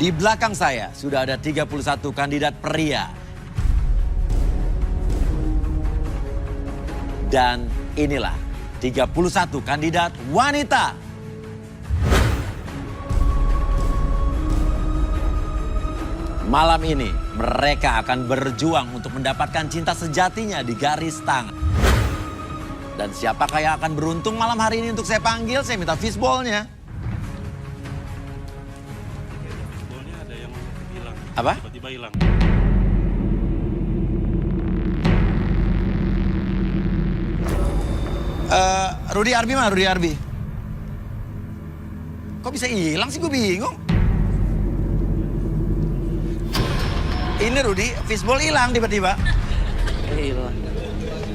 Di belakang saya sudah ada 31 kandidat pria. Dan inilah 31 kandidat wanita. Malam ini mereka akan berjuang untuk mendapatkan cinta sejatinya di garis tangan. Dan siapakah yang akan beruntung malam hari ini untuk saya panggil? Saya minta fishball-nya. Fishball-nya ada yang hilang. Apa? Tiba-tiba hilang. Rudy Arbi mana? Rudy Arbi. Kok bisa hilang sih? Gue bingung. Ini Rudy, fishball hilang tiba-tiba. Hilang.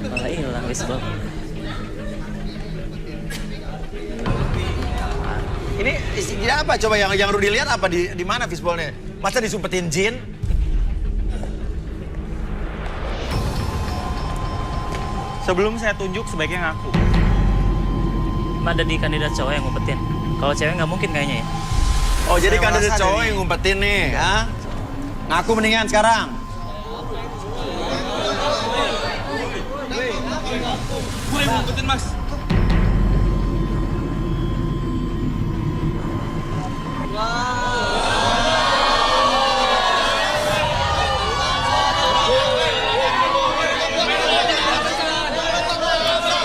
Malah hilang baseball. Ini isinya apa? Coba yang Rudy lihat apa di mana fishballnya? Masa disumpetin jin? Sebelum saya tunjuk sebaiknya ngaku. Ada di kandidat cowok yang ngumpetin. Kalau cewek nggak mungkin kayaknya ya. Oh, jadi Saya kandidat merasa cowok dari- yang ngumpetin nih, ha? Ngaku mendingan sekarang. Gue yang ngumpetin, Mas.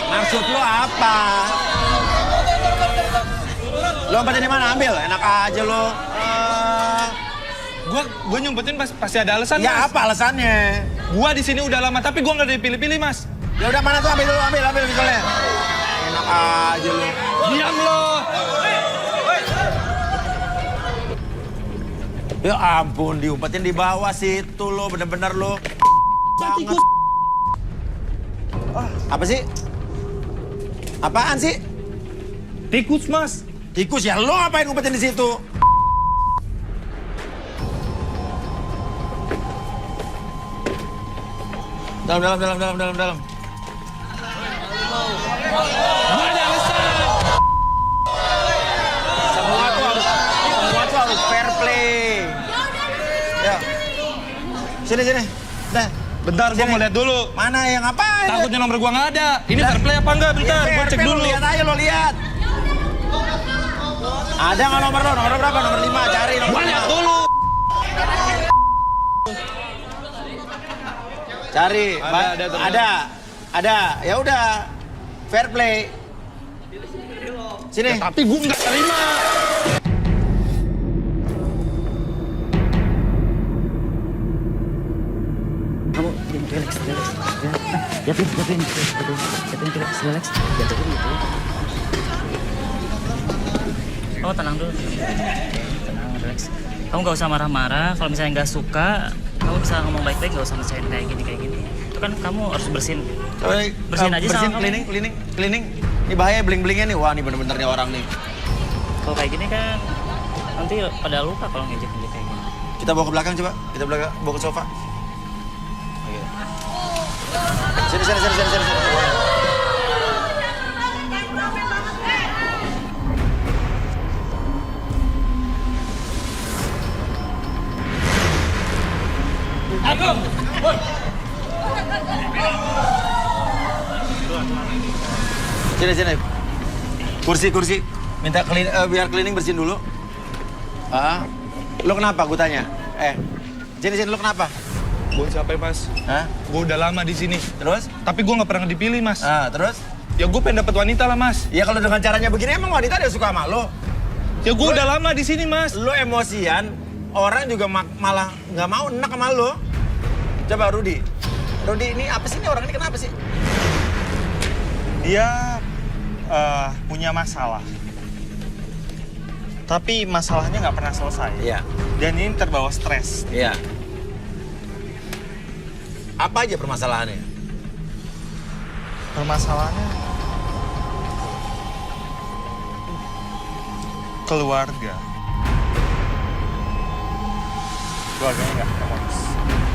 Maksud lo apa? Lo ngumpetin di mana? Ambil, enak aja lo. Gue nyumpetin pasti ada alasan, Ya Mas. apa alasannya? Gua di sini udah lama tapi gua nggak dipilih-pilih, Mas. Ya udah mana tuh ambil dulu, ambil misalnya. Enak aja lo. Diam lo. Ya ampun, diumpetin di bawah situ lo, bener-bener lo. Banget. Apa sih? Apaan sih? Tikus, Mas. Tikus ya, lo ngapain ngumpetin di situ? Dalam. Gua ada alasan. Semua tuh harus fair play. Ya. Sini. Nah, Bentar, gua mau lihat dulu. mana yang ngapain? Takutnya nomor gua nggak ada. Ini fair play apa enggak? Bentar, Fair gua cek play, dulu. Lo lihat aja, lo lihat. Ada nggak nomor lo? Nomor berapa? Nomor 5, cari nomor Gua 5. lihat dulu. Cari. Ada. Ada. Ya udah. Fair play. Sini. Tapi gua nggak terima. Kamu relax. Jatuhin, relax. Jatuhin gitu. Kamu tenang dulu. Tenang, relax. Kamu nggak usah marah-marah. Kalau misalnya nggak suka, kamu bisa ngomong baik-baik, nggak usah mecahin kayak gini. Itu kan kamu harus bersihin. Coba Bersihin aja bersihin, sama kamu. cleaning. Ini bahaya bling-blingnya nih. Wah, ini bener-bener nih orang nih. Kalau kayak gini kan nanti pada lupa kalau ngejek-ngejek kayak gini. Kita bawa ke belakang coba. Kita bawa ke sofa. Oke. Sini. Sini. Kursi. Minta biar cleaning bersihin dulu. Lo kenapa gue tanya? Sini lo kenapa? Gua capek, Mas. Hah? Gua udah lama di sini. Terus? Tapi gua nggak pernah dipilih, Mas. Terus? Ya gua pengen dapet wanita lah, Mas. Ya kalau dengan caranya begini emang wanita dia suka sama lo. Ya gua udah lama di sini, Mas. Lo emosian, orang juga malah nggak mau enak sama lo. Coba Rudy ini apa sih, ini orang ini kenapa sih? Dia punya masalah. Tapi masalahnya nggak pernah selesai. Iya. Dan ini terbawa stres. Iya. Apa aja permasalahannya? Permasalahannya keluarga. Keluarganya nggak harmonis.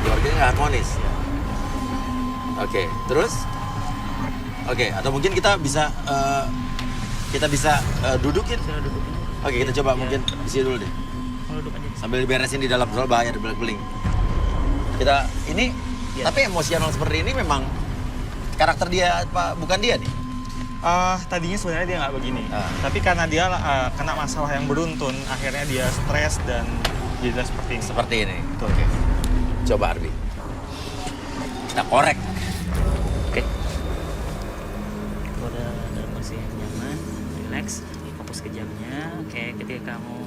Keluarganya nggak harmonis. Oke, terus? Oke, atau mungkin kita bisa dudukin. Sudah dudukin. Oke, kita coba mungkin di sini dulu deh. Lo duduk aja. Sambil beresin di dalam, soal bahaya dibeling-beling. Kita ini, Iya. tapi emosional seperti ini memang karakter dia apa? Bukan dia nih. Tadinya sebenarnya dia nggak begini. Ah. Tapi karena dia kena masalah yang beruntun, akhirnya dia stres dan jadi seperti ini. Seperti ini. Betul. Oke. Coba Arbi. Kita korek. Oke. Kalau udah dalam posisi yang nyaman, relax, fokus ke jamnya. Oke, ketika kamu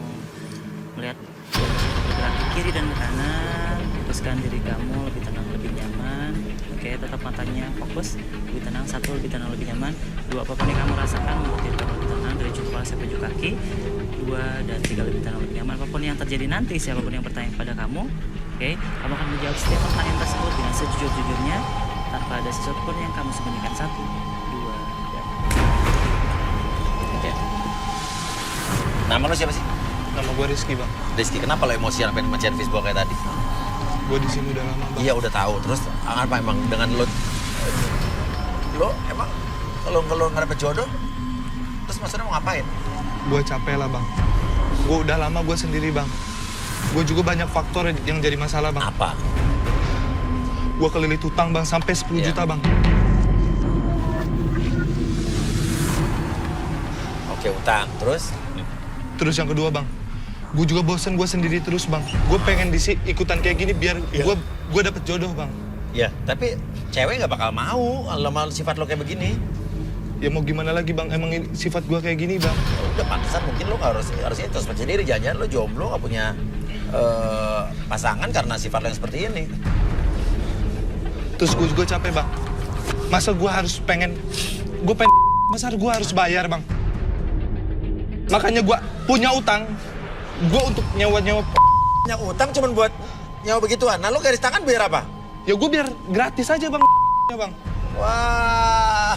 melihat bergerak ke kiri dan ke kanan, fokuskan diri kamu lebih tenang, lebih nyaman. Oke, tetap matanya fokus, lebih tenang. 1, lebih tenang, lebih nyaman. 2, apapun yang kamu rasakan, membuat diri kamu lebih tenang dari ujung kepala sampai ujung kaki. 2 dan 3, lebih tenang, lebih nyaman. Apapun yang terjadi nanti, siapapun yang bertanya kepada kamu, oke, kamu akan menjawab setiap pertanyaan tersebut dengan sejujur-jujurnya, tanpa ada sesuatu pun yang kamu sembunyikan. 1, 2, dan oke. Nama lo siapa sih? Nama gue Rizky, Bang. Rizky, kenapa lo emosian pengen mencet Facebook kayak tadi? Gue di sini udah lama, Bang. Iya udah tahu. Terus apa emang dengan lo emang kalau ngarepin jodoh, terus maksudnya mau ngapain? Gue capek lah, Bang. Gue udah lama gue sendiri, Bang. Gue juga banyak faktor yang jadi masalah, Bang. Apa? Gue kelilit utang, Bang, sampai 10 Iya. juta, Bang. Oke, utang. Terus? Terus yang kedua, Bang. Gue juga bosen gue sendiri terus, Bang. Gue pengen ikutan kayak gini biar gue dapet jodoh, Bang. Ya, tapi cewek nggak bakal mau sama sifat lo kayak begini. Ya mau gimana lagi, Bang? Emang sifat gue kayak gini, Bang. Udah pantesan mungkin lo harus introspeksi sendiri. Jangan lo jomblo nggak punya pasangan karena sifat lo yang seperti ini. Terus gue juga capek, Bang. Masa gue harus masa gue harus bayar, Bang? Makanya gue punya utang. Gue untuk nyawa Punya utang cuma buat nyawa begituan. Nah lo garis tangan biar apa? ya gue biar gratis aja, Bang. Ya, Bang. Wah,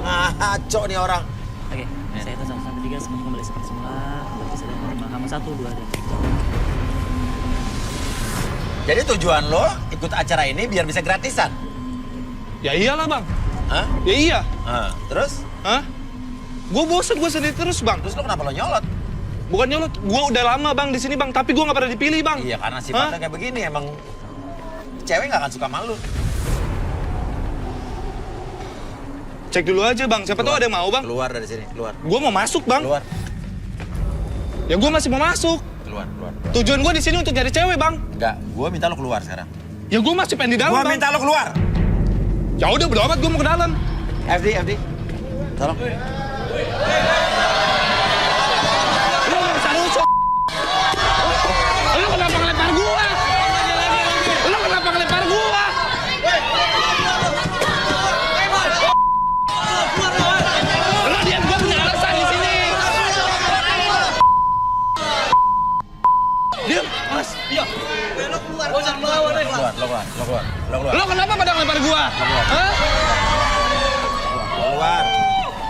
ngaco nih orang. Oke, saya hitung 1 sampai 3, semua kembali seperti semula. Kembali ke sadar normal kamu. 1, 2, dan 3. Jadi tujuan lo ikut acara ini biar bisa gratisan? Ya iyalah, Bang. Hah? Ya iya. Terus? Hah? Gue bosen gue sendiri terus, Bang. Terus lo kenapa lo nyolot? Bukan nyolot, gue udah lama, Bang, di sini, Bang. Tapi gue nggak pernah dipilih, Bang. Iya, karena sifatnya kayak begini emang cewek nggak akan suka malu. Cek dulu aja, Bang. Siapa tahu ada yang mau, Bang. Keluar dari sini, keluar. Gue mau masuk, Bang. Keluar, Ya gue masih mau masuk. keluar. Tujuan gue di sini untuk nyari cewek, Bang. Enggak, gue minta lo keluar sekarang. Ya gue masih pengen di dalam, Gue Bang. minta lo keluar. Ya udah, bodo amat, gue mau ke dalam. FD, tolong. Lu nggak usah rusuk. Lu kenapa ngelempar gua? Lu kenapa ngelempar gua? Lu diam, gua punya alasan di sini. Diam, Mas. Iya. Keluar. Lu kenapa pada ngelempar gua? Hah?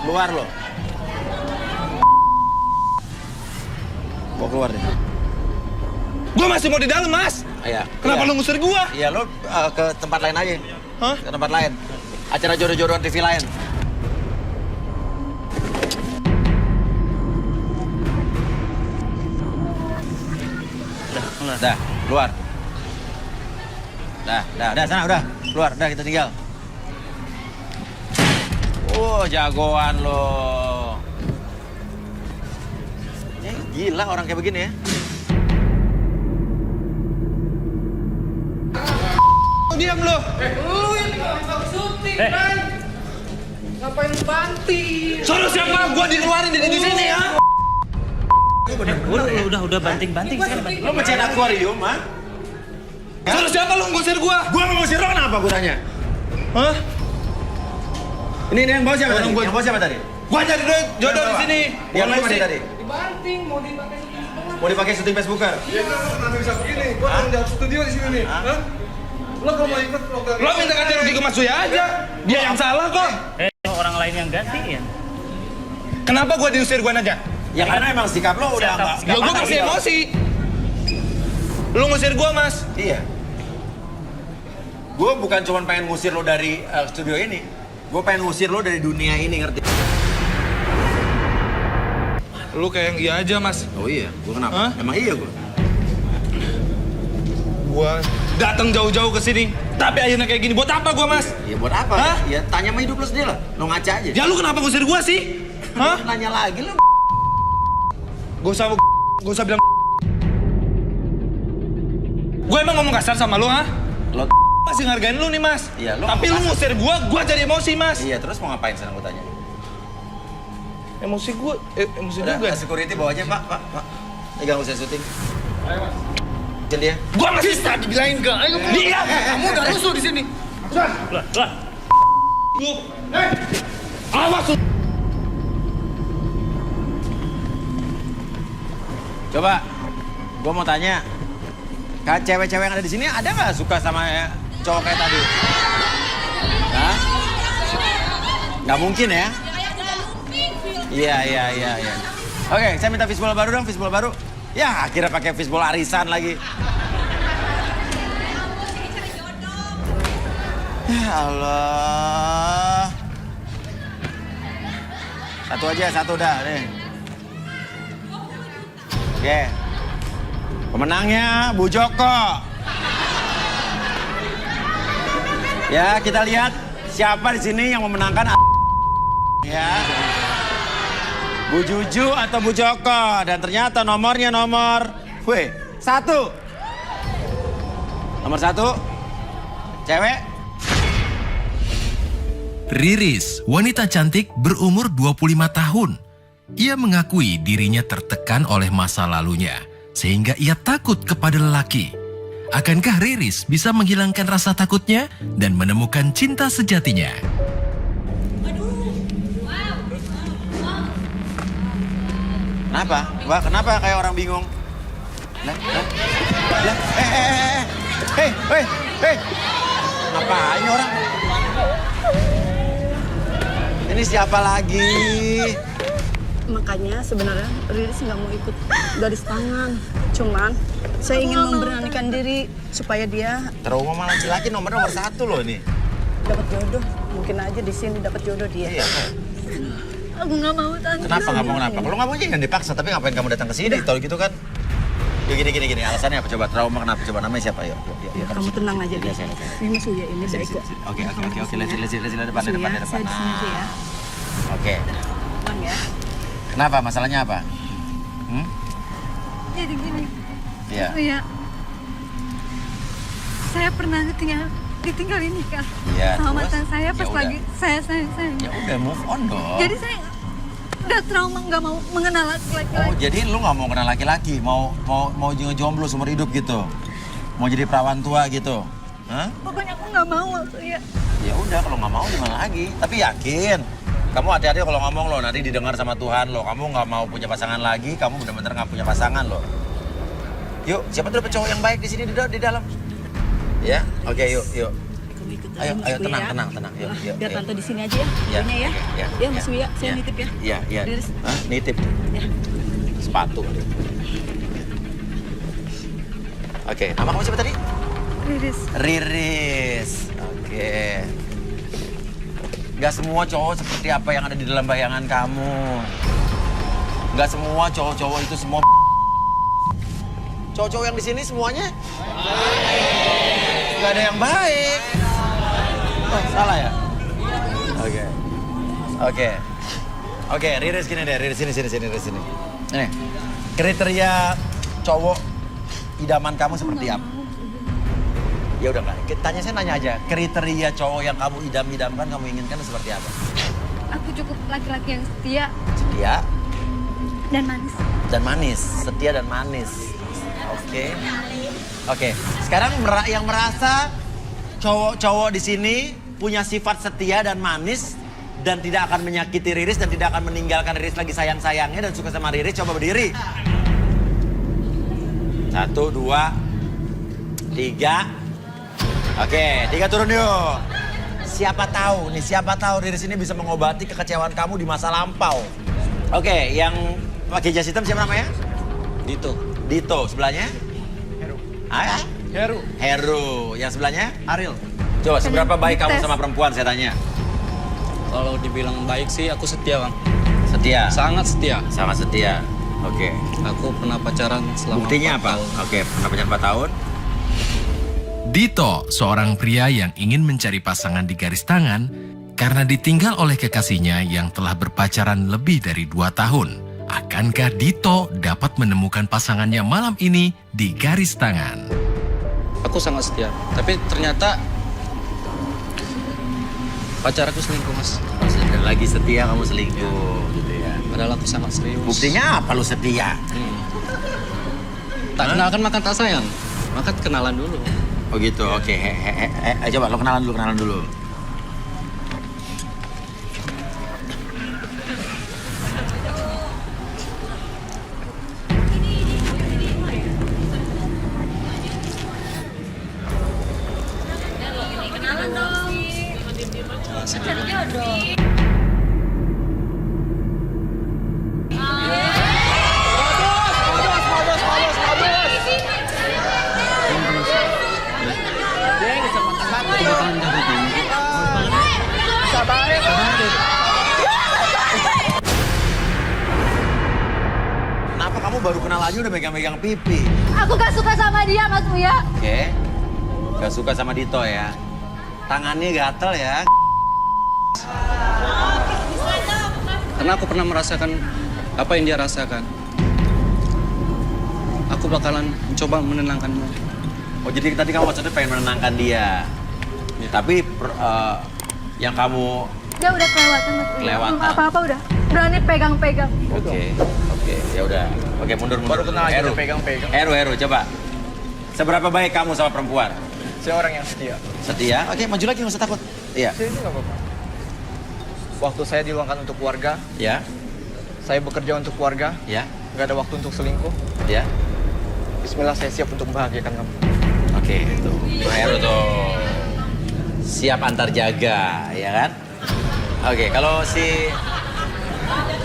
Keluar lo. Mau keluar deh. Gua masih mau di dalam, Mas. Iya. Kenapa Iya. lu ngusir gua? Iya, lo ke tempat lain aja. Hah? Ke tempat lain. Acara jodoh-jodohan TV lain. Udah, keluar. Dah, keluar. Dah, sana udah. Keluar, dah kita tinggal. Oh, jagoan lo. Gila orang kayak begini ya. Diam lu. Ngapain lu banting? Suruh siapa? Gua dikeluarin di sini ya. Udah banting-banting sekarang. Lo mencet akuarium, ha? Suruh siapa lu ngusir gua? Gua mau ngusir lo kenapa gue tanya? Hah? Ini yang bawa siapa tadi? Orang gua- Yang bawa siapa tadi? Gua cari jodoh di sini. Yang lain mana tadi? Dibanting, mau dipakai syuting. Mau dipakai syuting Facebooker? Iya, kenapa bisa begini? Gua tanggung jawab studio di sini nih. Hah? Lo kalau mau ikut program Lo minta ganti rugi ke Mas Suya aja. Dia yang salah kok. Orang lain yang gantiin. Kenapa gua diusir gua aja? Ya karena emang sikap lo udah Sikap- nggak Ya gua patah masih gitu. emosi. Lu ngusir gua, Mas. Iya. Gue bukan cuma pengen ngusir lo dari studio ini. Gue pengen ngusir lo dari dunia ini, ngerti? Lu kayak yang iya aja, Mas. Oh iya, gue kenapa? Hah? Emang iya gue? Gua datang jauh-jauh ke sini, tapi akhirnya kayak gini. Buat apa gua, Mas? Ya buat apa? Hah? Ya tanya sama hidup lu sendiri lah. Lo ngaca aja. Ya lu kenapa ngusir gua sih? Hah? Nanya lagi lu. Gak usah bilang. Gue emang ngomong kasar sama lu, ha? Lo Masih ngargain lu nih, Mas. Iya, lu tapi lu ngomong ngusir gua jadi emosi, Mas. Iya, terus mau ngapain sekarang gue tanya? Emosi Udah, juga. security bawa aja, Pak. Ini ganggu saya syuting. Ayo, Mas. Jen dia. Gua masih bisa dibilangin gak? Ayo, dia. Kamu udah rusuh di sini. Lu. Awas lu. Coba, gue mau tanya, cewek-cewek yang ada di sini ada nggak suka sama cowok kayak tadi? Hah? Nggak mungkin ya? Iya. Oke, saya minta fishbowl baru dong, fishbowl baru. Ya, akhirnya pakai fishbowl arisan lagi. Ya Allah. Satu udah nih. Oke. Pemenangnya Bu Joko. Ya, kita lihat siapa di sini yang memenangkan ya. Bu Juju atau Bu Joko, dan ternyata nomornya nomor 1. Nomor 1. Cewek. Riris, wanita cantik berumur 25 tahun. Ia mengakui dirinya tertekan oleh masa lalunya, sehingga ia takut kepada lelaki. Akankah Riris bisa menghilangkan rasa takutnya dan menemukan cinta sejatinya? Kenapa? Wah, kenapa kayak orang bingung? Hei. Ngapain ini orang? Ini siapa lagi? Makanya sebenarnya Riris nggak mau ikut garis tangan. Cuman saya ingin memberanikan diri supaya dia Trauma sama laki-laki nomor 1 loh ini. dapat jodoh. Mungkin aja di sini dapat jodoh dia. Iya. Aku nggak mau tante. Kenapa nggak mau kenapa? Kalau nggak mau jangan dipaksa. Tapi ngapain kamu datang ke sini? Tahu gitu kan? Yuk gini. Alasannya apa? Coba trauma kenapa? Coba namanya siapa? Yuk. Kamu tenang aja deh. Iya. Ini Mas Uya ini baik kok. Oke. Lihat depan. Saya di sini aja ya. Oke. Tenang ya. Kenapa? Masalahnya apa? Jadi gini, Iya. ya, saya pernah ditinggalin nikah Iya, sama terus? mantan saya pas Ya udah. lagi saya. Ya udah move on dong. Jadi saya udah trauma nggak mau mengenal laki-laki. Oh, jadi lu nggak mau kenal laki-laki, mau jomblo seumur hidup gitu, mau jadi perawan tua gitu, hah? Pokoknya aku nggak mau ya. Ya udah, kalau nggak mau gimana lagi? Tapi yakin, kamu hati-hati kalau ngomong lo, nanti didengar sama Tuhan lo. Kamu nggak mau punya pasangan lagi, kamu bener-bener nggak punya pasangan lo. Yuk, siapa tuh dapet cowok yang baik di sini di dalam? Ya, oke, yuk. Kamu ikut aja, Ayo, Mas Uya, tenang, ya. yuk. Biar tante di sini aja ya. Ya, Uya ya. ya, Ya Mas Uya, saya nitip ya. Iya. Riris. Hah? Nitip? Ya. Sepatu. Oke, nama kamu siapa tadi? Riris. Oke. Gak semua cowok seperti apa yang ada di dalam bayangan kamu. Gak semua cowok-cowok itu semua. Cowok-cowok yang di sini semuanya gak ada yang baik. Oh, salah ya? Oke, Riris gini deh, Riris sini. Nih, kriteria cowok idaman kamu seperti apa? Ya udah nggak, saya nanya aja. Kriteria cowok yang kamu idam-idamkan, kamu inginkan seperti apa? Aku cukup laki-laki yang setia Setia dan manis. dan manis. Setia dan manis. Oke. Sekarang yang merasa cowok-cowok di sini punya sifat setia dan manis dan tidak akan menyakiti Riris dan tidak akan meninggalkan Riris lagi sayang-sayangnya dan suka sama Riris, coba berdiri. 1, 2, 3. Oke, 3 turun yuk. Siapa tahu Riris ini bisa mengobati kekecewaan kamu di masa lampau. Oke, yang pakai jas hitam siapa namanya? Dito. Sebelahnya? Heru. Yang sebelahnya? Ariel. Coba, seberapa baik kamu sama perempuan saya tanya? Kalau dibilang baik sih aku setia, Bang. Setia. Sangat setia. Sangat setia. Oke. Aku pernah pacaran selama Buktinya 4 apa? tahun. Oke, pernah pacaran 4 tahun. Dito, seorang pria yang ingin mencari pasangan di garis tangan karena ditinggal oleh kekasihnya yang telah berpacaran lebih dari 2 tahun. Akankah Dito dapat menemukan pasangannya malam ini di garis tangan? Aku sangat setia. Tapi ternyata pacar aku selingkuh, Mas. Lagi setia kamu selingkuh gitu ya. Padahal aku sangat serius. Buktinya apa lu setia? Tak kenalkan maka tak sayang. Maka kenalan dulu. Oh gitu, oke. Coba lo kenalan dulu. Kenapa kamu baru kenal aja udah megang-megang pipi? Aku gak suka sama dia, Mas Buya. Oke. Gak suka sama Dito ya? Tangannya gatel ya? Karena aku pernah merasakan apa yang dia rasakan. Aku bakalan mencoba menenangkanmu. Oh jadi tadi kamu maksudnya pengen menenangkan dia. Tapi yang kamu... Dia udah kelewatan, Mas Buya. Kelewatan. Apa-apa udah. Berani pegang-pegang. Oke, ya udah. Oke, mundur. Baru kenal aja Heru. udah pegang-pegang. Heru, coba. Seberapa baik kamu sama perempuan? Saya orang yang setia. Setia? Oke, maju lagi, nggak usah takut. Iya. Saya itu nggak apa-apa. Waktu saya diluangkan untuk keluarga, Ya, saya bekerja untuk keluarga, ya, nggak ada waktu untuk selingkuh. ya. Bismillah, saya siap untuk membahagiakan kamu. Oke, itu. Heru tuh siap antar jaga, ya kan? Oke, kalau si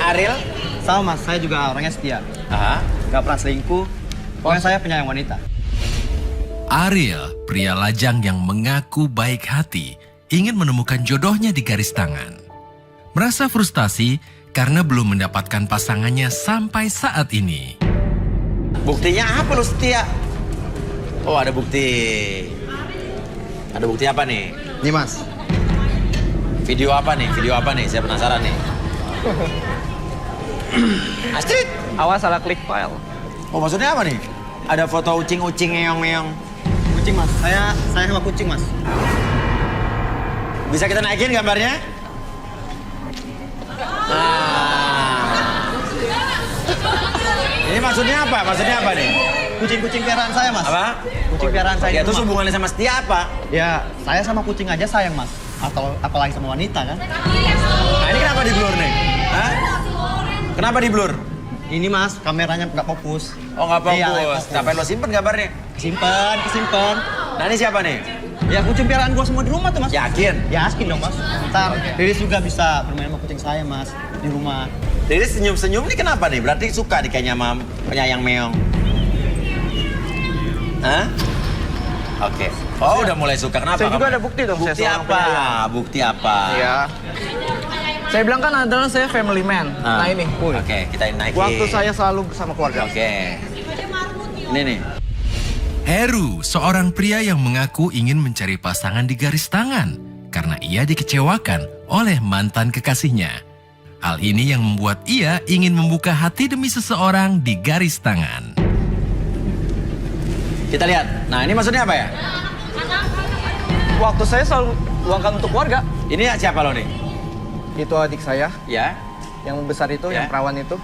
Ariel? Sama mas, saya juga orangnya setia. Aha. Gak pernah selingkuh. Pokoknya saya penyayang wanita. Ariel, pria lajang yang mengaku baik hati, ingin menemukan jodohnya di garis tangan. Merasa frustasi karena belum mendapatkan pasangannya sampai saat ini. Buktinya apa lu setia? Oh, ada bukti. Ada bukti apa nih? Nih mas, Video apa nih? Saya penasaran nih. Astrid! Awas salah klik file. Oh, maksudnya apa nih? Ada foto ucing-ucing ngeong-ngeong. kucing mas. Saya sama kucing mas. Bisa kita naikin gambarnya? Nah. Ini maksudnya apa? Maksudnya apa nih? Kucing-kucing piaraan saya mas. Apa? Kucing piaraan saya. Ya, di terus rumah. hubungannya sama setia apa? Ya, saya sama kucing aja sayang mas. Atau apalagi sama wanita kan? Nah, ini kenapa di blur nih? Hah? Kenapa di blur? Ini mas, kameranya nggak fokus. Oh, nggak fokus. Iya, nggak fokus. Ngapain lo simpen gambarnya? Kesimpan. Nah, ini siapa nih? Ya kucing piaraan gua semua di rumah tuh mas. Yakin? Yakin dong mas. Ntar Riris juga bisa bermain sama kucing saya mas di rumah. Jadi senyum-senyum ini kenapa nih? Berarti suka nih kayaknya sama penyayang meong. Hah? Oke. Oh, udah mulai suka. Kenapa? Saya juga kamu? ada bukti dong, saya Bukti seorang apa? penyayang. Bukti apa? Iya. Saya bilang kan adalah saya family man. Ah. Nah ini. Oke, kita naikin. Waktu saya selalu bersama keluarga. Oke. Ini nih. Heru, seorang pria yang mengaku ingin mencari pasangan di garis tangan karena ia dikecewakan oleh mantan kekasihnya. Hal ini yang membuat ia ingin membuka hati demi seseorang di garis tangan. Kita lihat. Nah, ini maksudnya apa ya? Waktu saya selalu luangkan untuk keluarga. Ini siapa lo nih? Itu adik saya, Ya. yang besar itu, Ya. yang perawan itu.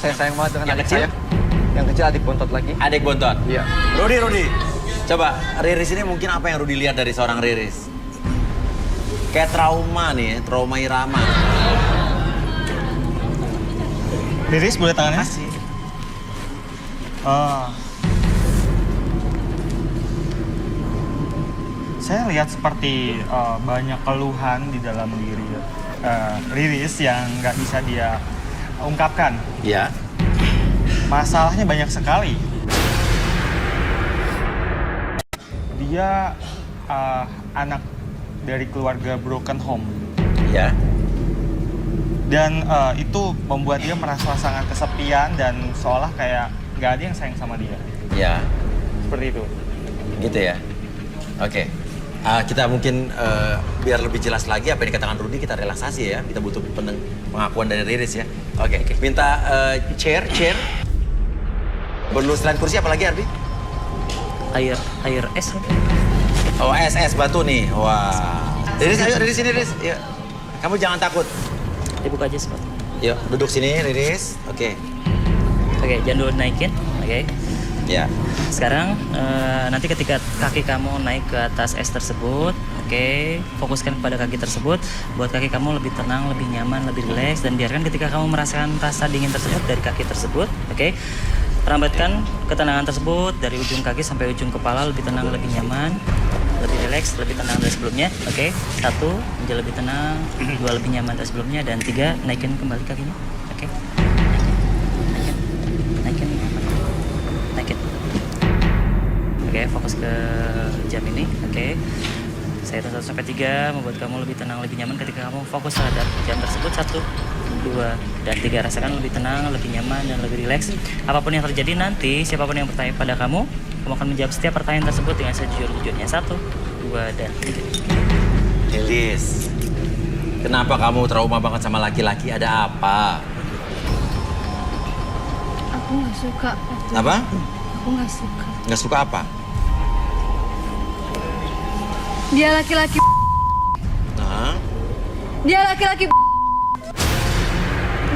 Saya sayang banget dengan Yang adik kecil? saya. Yang kecil adik bontot lagi. Adik bontot. Iya. Rudi. Coba, Riris ini mungkin apa yang Rudi lihat dari seorang Riris? Kayak trauma nih, trauma irama. Riris boleh tangannya? Kasih. Saya lihat seperti banyak keluhan di dalam diri Riris yang nggak bisa dia ungkapkan. Ya. Masalahnya banyak sekali. Dia anak dari keluarga broken home. Ya. Dan itu membuat dia merasa sangat kesepian dan seolah kayak nggak ada yang sayang sama dia. Ya, Seperti itu. gitu ya. Oke. Kita mungkin biar lebih jelas lagi apa yang dikatakan Rudy, kita relaksasi ya. Kita butuh pengakuan dari Riris ya. Oke. Minta chair. Perlu selain kursi apa lagi, Ardi? Air es. Oh, es batu nih. Wah. Riris, ayo Riris sini, Riris. Yuk. Kamu jangan takut. Dibuka aja sepatu. Yuk, duduk sini, Riris. Oke. Oke, jangan dulu naikin. Oke. Ya. Sekarang nanti ketika kaki kamu naik ke atas es tersebut, oke, fokuskan pada kaki tersebut, buat kaki kamu lebih tenang, lebih nyaman, lebih rileks, dan biarkan ketika kamu merasakan rasa dingin tersebut dari kaki tersebut, oke, perambatkan ketenangan tersebut dari ujung kaki sampai ujung kepala, lebih tenang, lebih nyaman, lebih rileks, lebih tenang dari sebelumnya, oke. 1, menjadi lebih tenang, 2, lebih nyaman dari sebelumnya, dan 3, naikin kembali kakinya, oke. Naikin. Oke, fokus ke jam ini. Oke. Saya hitung 1 sampai 3 membuat kamu lebih tenang, lebih nyaman ketika kamu fokus terhadap jam tersebut. 1, 2, dan 3. Rasakan lebih tenang, lebih nyaman, dan lebih rileks. Apapun yang terjadi nanti, siapapun yang bertanya pada kamu akan menjawab setiap pertanyaan tersebut dengan sejujur-jujurnya. 1, 2, dan 3. Riris, kenapa kamu trauma banget sama laki-laki? Ada apa? Aku nggak suka. Apa? Aku nggak suka. Nggak suka apa? Dia laki-laki. Nah, Dia laki-laki.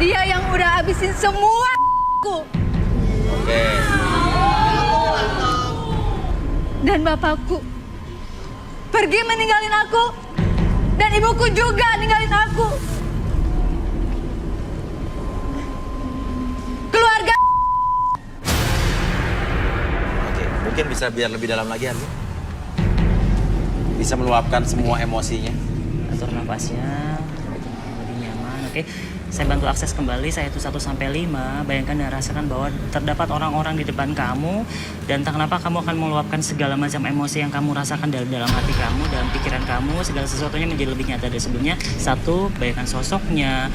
Dia yang udah habisin semua aku. oke. Dan bapakku pergi meninggalin aku. Dan ibuku juga ninggalin aku. Keluarga. Oke, mungkin bisa biar lebih dalam lagi, Ardi. Bisa meluapkan semua emosinya. Atur nafasnya, lebih nyaman, oke. Saya bantu akses kembali, saya hitung 1 sampai 5. Bayangkan dan rasakan bahwa terdapat orang-orang di depan kamu, dan entah kenapa kamu akan meluapkan segala macam emosi yang kamu rasakan dalam hati kamu, dalam pikiran kamu, segala sesuatunya menjadi lebih nyata dari sebelumnya. 1, bayangkan sosoknya,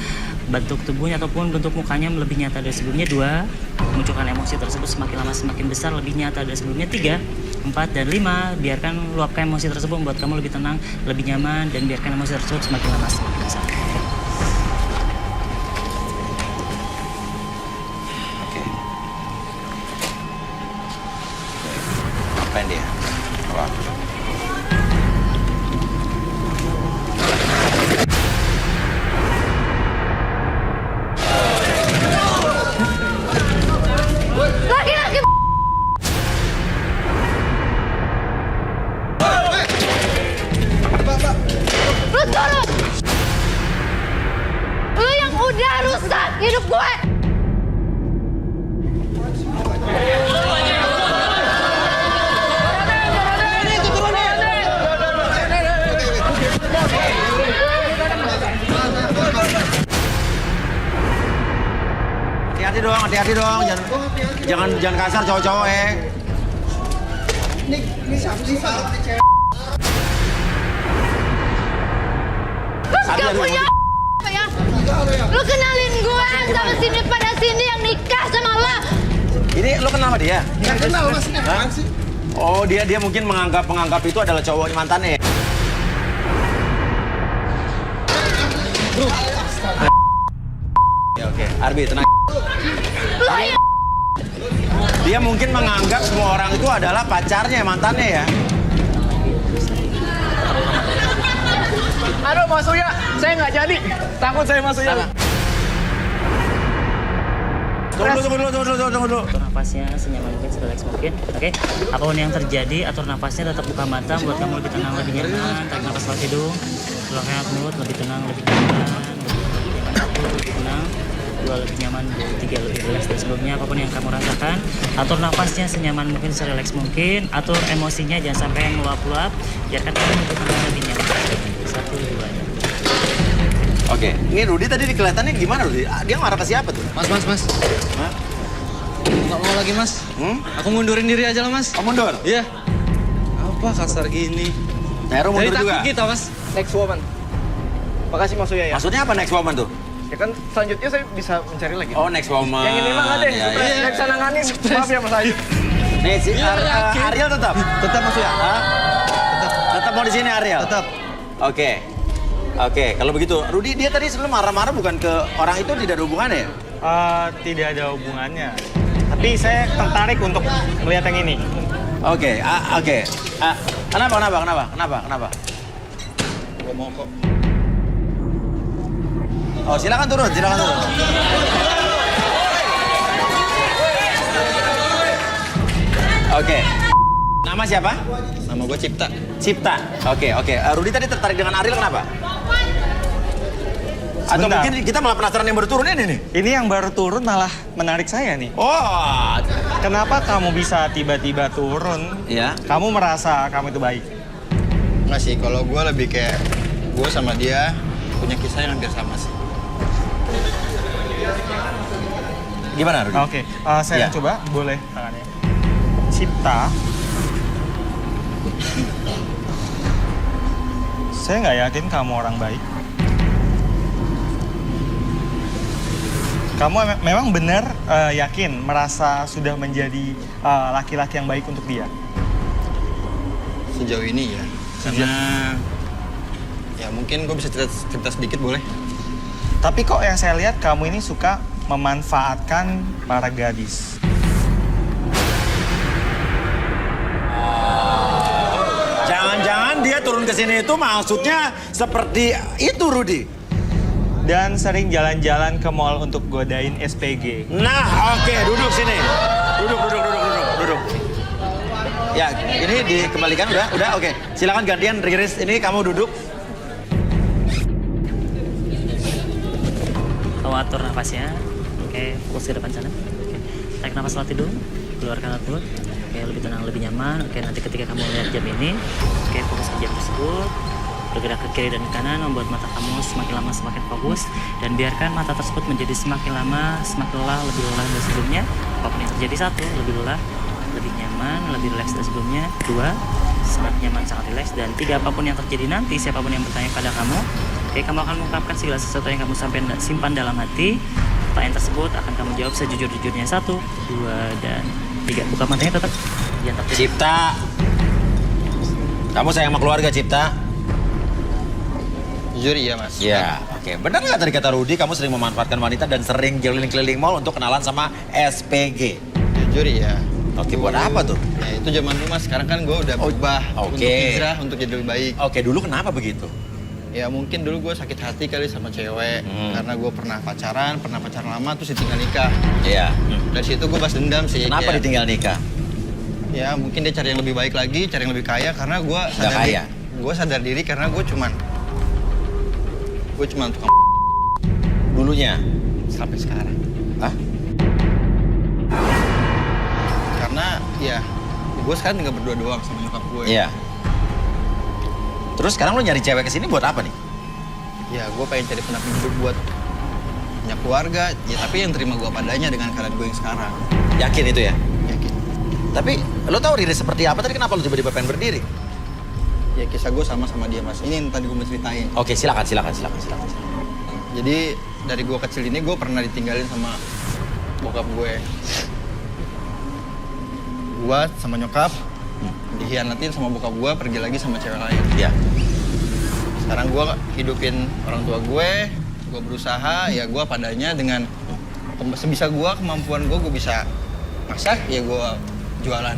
bentuk tubuhnya ataupun bentuk mukanya lebih nyata dari sebelumnya. 2, munculkan emosi tersebut semakin lama semakin besar, lebih nyata dari sebelumnya. 3, 4, dan 5, biarkan luapkan emosi tersebut membuat kamu lebih tenang, lebih nyaman, dan biarkan emosi tersebut semakin lama semakin besar. Apain dia? Apa? Laki-laki. Lu turun. Lu yang udah rusak hidup gue. Hati-hati dong, jangan kasar cowok-cowok ya. Ini siapa sih? Terus gak punya apa ya? Lu kenalin gue sama sini pada sini yang nikah sama lo. Ini lo kenal sama dia? Nggak kenal mas, ini apaan sih? Oh, dia mungkin menganggap itu adalah cowok mantannya. Ya oke, Arbi tenang. Dia mungkin menganggap semua orang itu adalah pacarnya, mantannya ya. Aduh Mas Uya, saya nggak jadi. Takut saya Mas Uya. Tunggu dulu. Atur nafasnya senyaman mungkin, serelax mungkin. Oke, apapun yang terjadi, atur nafasnya, tetap buka mata, buat kamu lebih tenang, lebih nyaman. Tarik nafas lewat hidung, keluarkan mulut, lebih tenang, lebih nyaman. 1, lebih tenang. 2, lebih nyaman. 3, lebih rileks dari sebelumnya. Apapun yang kamu rasakan, atur nafasnya senyaman mungkin, serelax mungkin. Atur emosinya, jangan sampai meluap-luap. Biarkan kamu lebih tenang, lebih nyaman. 1, 2, dan 3. Oke, ini Rudy tadi kelihatannya gimana Rudy? Dia marah ke siapa tuh? Mas. Hah? Nggak mau lagi, Mas. Aku mundurin diri aja lah, Mas. Oh, mundur? Iya. Apa kasar gini? Heru mundur Jadi juga? takut kita, Mas. Next woman. Makasih Mas Uya ya. Maksudnya apa next woman tuh? Ya kan selanjutnya saya bisa mencari lagi. Oh, next woman. Yang ini mah nggak deh, Ya, stres. ya. Yang bisa nanganin. Maaf ya Mas Ayu. Nih, si Ariel tetap? Tetap Mas Uya. Hah? Tetap mau di sini Ariel? Tetap. Oke. Oke, kalau begitu. Rudy, dia tadi sebelum marah-marah bukan ke orang itu, tidak ada hubungannya ya? Tidak ada hubungannya. Tapi saya tertarik untuk melihat yang ini. Oke, oke. Kenapa? Gua mau kok. Oh, silakan turun. Oke. Nama siapa? Nama gue Cipta. Cipta. Oke. Rudy tadi tertarik dengan Ariel kenapa? Atau Sebentar. mungkin kita malah penasaran yang baru turun ini nih? Ini yang baru turun malah menarik saya nih. Oh. Kenapa kamu bisa tiba-tiba turun? Iya. Kamu merasa kamu itu baik? Enggak sih, kalau gue lebih kayak gue sama dia punya kisah yang hampir sama sih. Gimana Rudy? Oke, saya Ya. coba boleh tangannya. Cipta. Saya nggak yakin kamu orang baik. Kamu memang benar yakin merasa sudah menjadi laki-laki yang baik untuk dia? Sejauh ini ya. Karena ya mungkin gue bisa cerita sedikit boleh? Tapi kok yang saya lihat kamu ini suka memanfaatkan para gadis. Jangan-jangan dia turun ke sini itu maksudnya seperti itu Rudy. Dan sering jalan-jalan ke mall untuk godain SPG. Nah, oke, duduk sini. Duduk. Ya, ini dikembalikan udah, oke. Silakan gantian Riris, ini kamu duduk. Kamu atur nafasnya. Oke, fokus ke depan sana. Oke. Tarik nafas latih dulu. Keluarkan atur. Oke, lebih tenang, lebih nyaman. Oke, nanti ketika kamu lihat jam ini, oke, fokus ke jam tersebut. Bergerak ke kiri dan ke kanan, membuat mata kamu semakin lama semakin fokus. Dan biarkan mata tersebut menjadi semakin lama, semakin lelah, lebih lelah dari sebelumnya. Apapun yang terjadi, 1, lebih lelah, lebih nyaman, lebih rileks dari sebelumnya. 2, sangat nyaman, sangat rileks. Dan 3, apapun yang terjadi nanti, siapapun yang bertanya pada kamu, oke, kamu akan mengungkapkan segala sesuatu yang kamu simpan dalam hati. Pertanyaan tersebut akan kamu jawab sejujur-jujurnya. 1, 2, dan 3. Buka matanya tetap. Jangan tertutup. Cipta. Kamu sayang sama keluarga, Cipta? Jujur iya mas. Iya, oke. Benar nggak tadi kata Rudy, kamu sering memanfaatkan wanita dan sering keliling-keliling mall untuk kenalan sama SPG? Jujur iya. Oke, buat apa tuh? Ya itu zaman dulu mas, sekarang kan gue udah berubah. oke. Untuk hijrah, untuk jadi lebih baik. Oke, dulu kenapa begitu? Ya mungkin dulu gue sakit hati kali sama cewek. Karena gue pernah pacaran lama, terus ditinggal nikah. Iya. Dari situ gue balas dendam sih. Kenapa kayak, ditinggal nikah? Ya mungkin dia cari yang lebih baik lagi, cari yang lebih kaya. Karena gue Nggak kaya? sadar diri karena gue cuman tukang Dulunya? sampai sekarang. Hah? Karena ya gue sekarang tinggal berdua doang sama nyokap gue. Iya. Terus sekarang lo nyari cewek kesini buat apa nih? Ya gue pengen cari pendamping hidup buat punya keluarga. Ya tapi yang terima gue padanya dengan keadaan gue yang sekarang. Yakin itu ya? Yakin. Tapi lo tahu Riri seperti apa tadi, kenapa lo tiba-tiba pengen berdiri? Ya kisah gue sama dia mas. Ini yang tadi gue mau ceritain. Oke, silakan. Jadi dari gue kecil ini gue pernah ditinggalin sama bokap gue. Gue sama nyokap dihianatin sama bokap gue, pergi lagi sama cewek lain. Iya. Sekarang gue hidupin orang tua gue berusaha ya gue padanya dengan sebisa gue, kemampuan gue bisa masak ya gue jualan.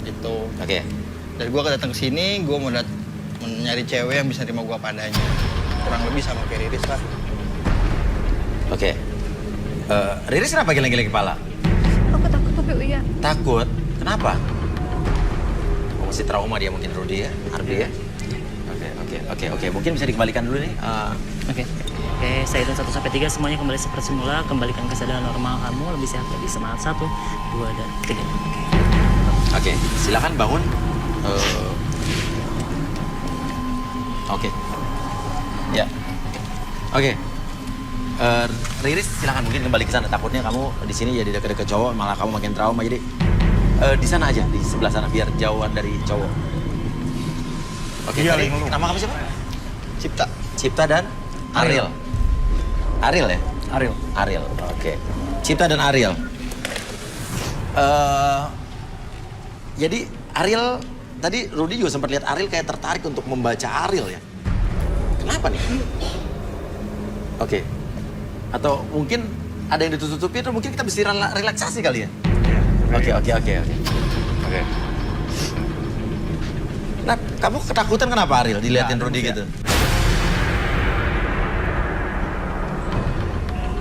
Itu. Oke. Dari gue datang ke sini, gue mau nyari cewek yang bisa terima gue padanya. Kurang lebih sama kayak Riris lah. Oke. Riris kenapa geleng-geleng kepala? Aku takut tapi Uya. Takut? Kenapa? Oh, masih trauma dia mungkin Rudy ya? Ardi ya? Oke. Mungkin bisa dikembalikan dulu nih. Oke, saya hitung 1 sampai 3 semuanya kembali seperti semula. Kembalikan kesadaran normal kamu, lebih sehat, lebih semangat. 1, 2, dan 3. Oke, silakan bangun. Oke. Ya. Oke. Riris silakan mungkin kembali ke sana. Takutnya kamu di sini jadi deket-deket cowok, malah kamu makin trauma. Jadi di sana aja, di sebelah sana biar jauhan dari cowok. Oke. Iya, Tadi Ling. nama kamu siapa? Cipta. Cipta dan Ariel. Ariel ya? Ariel. Ariel, oke. Cipta dan Ariel. Jadi Ariel, tadi Rudy juga sempat lihat Ariel kayak tertarik untuk membaca Ariel ya. Kenapa nih? Oke. Atau mungkin ada yang ditutup-tutupi atau mungkin kita bisa relaksasi kali ya? Oke. Nah, kamu ketakutan kenapa Ariel diliatin Rudy gitu?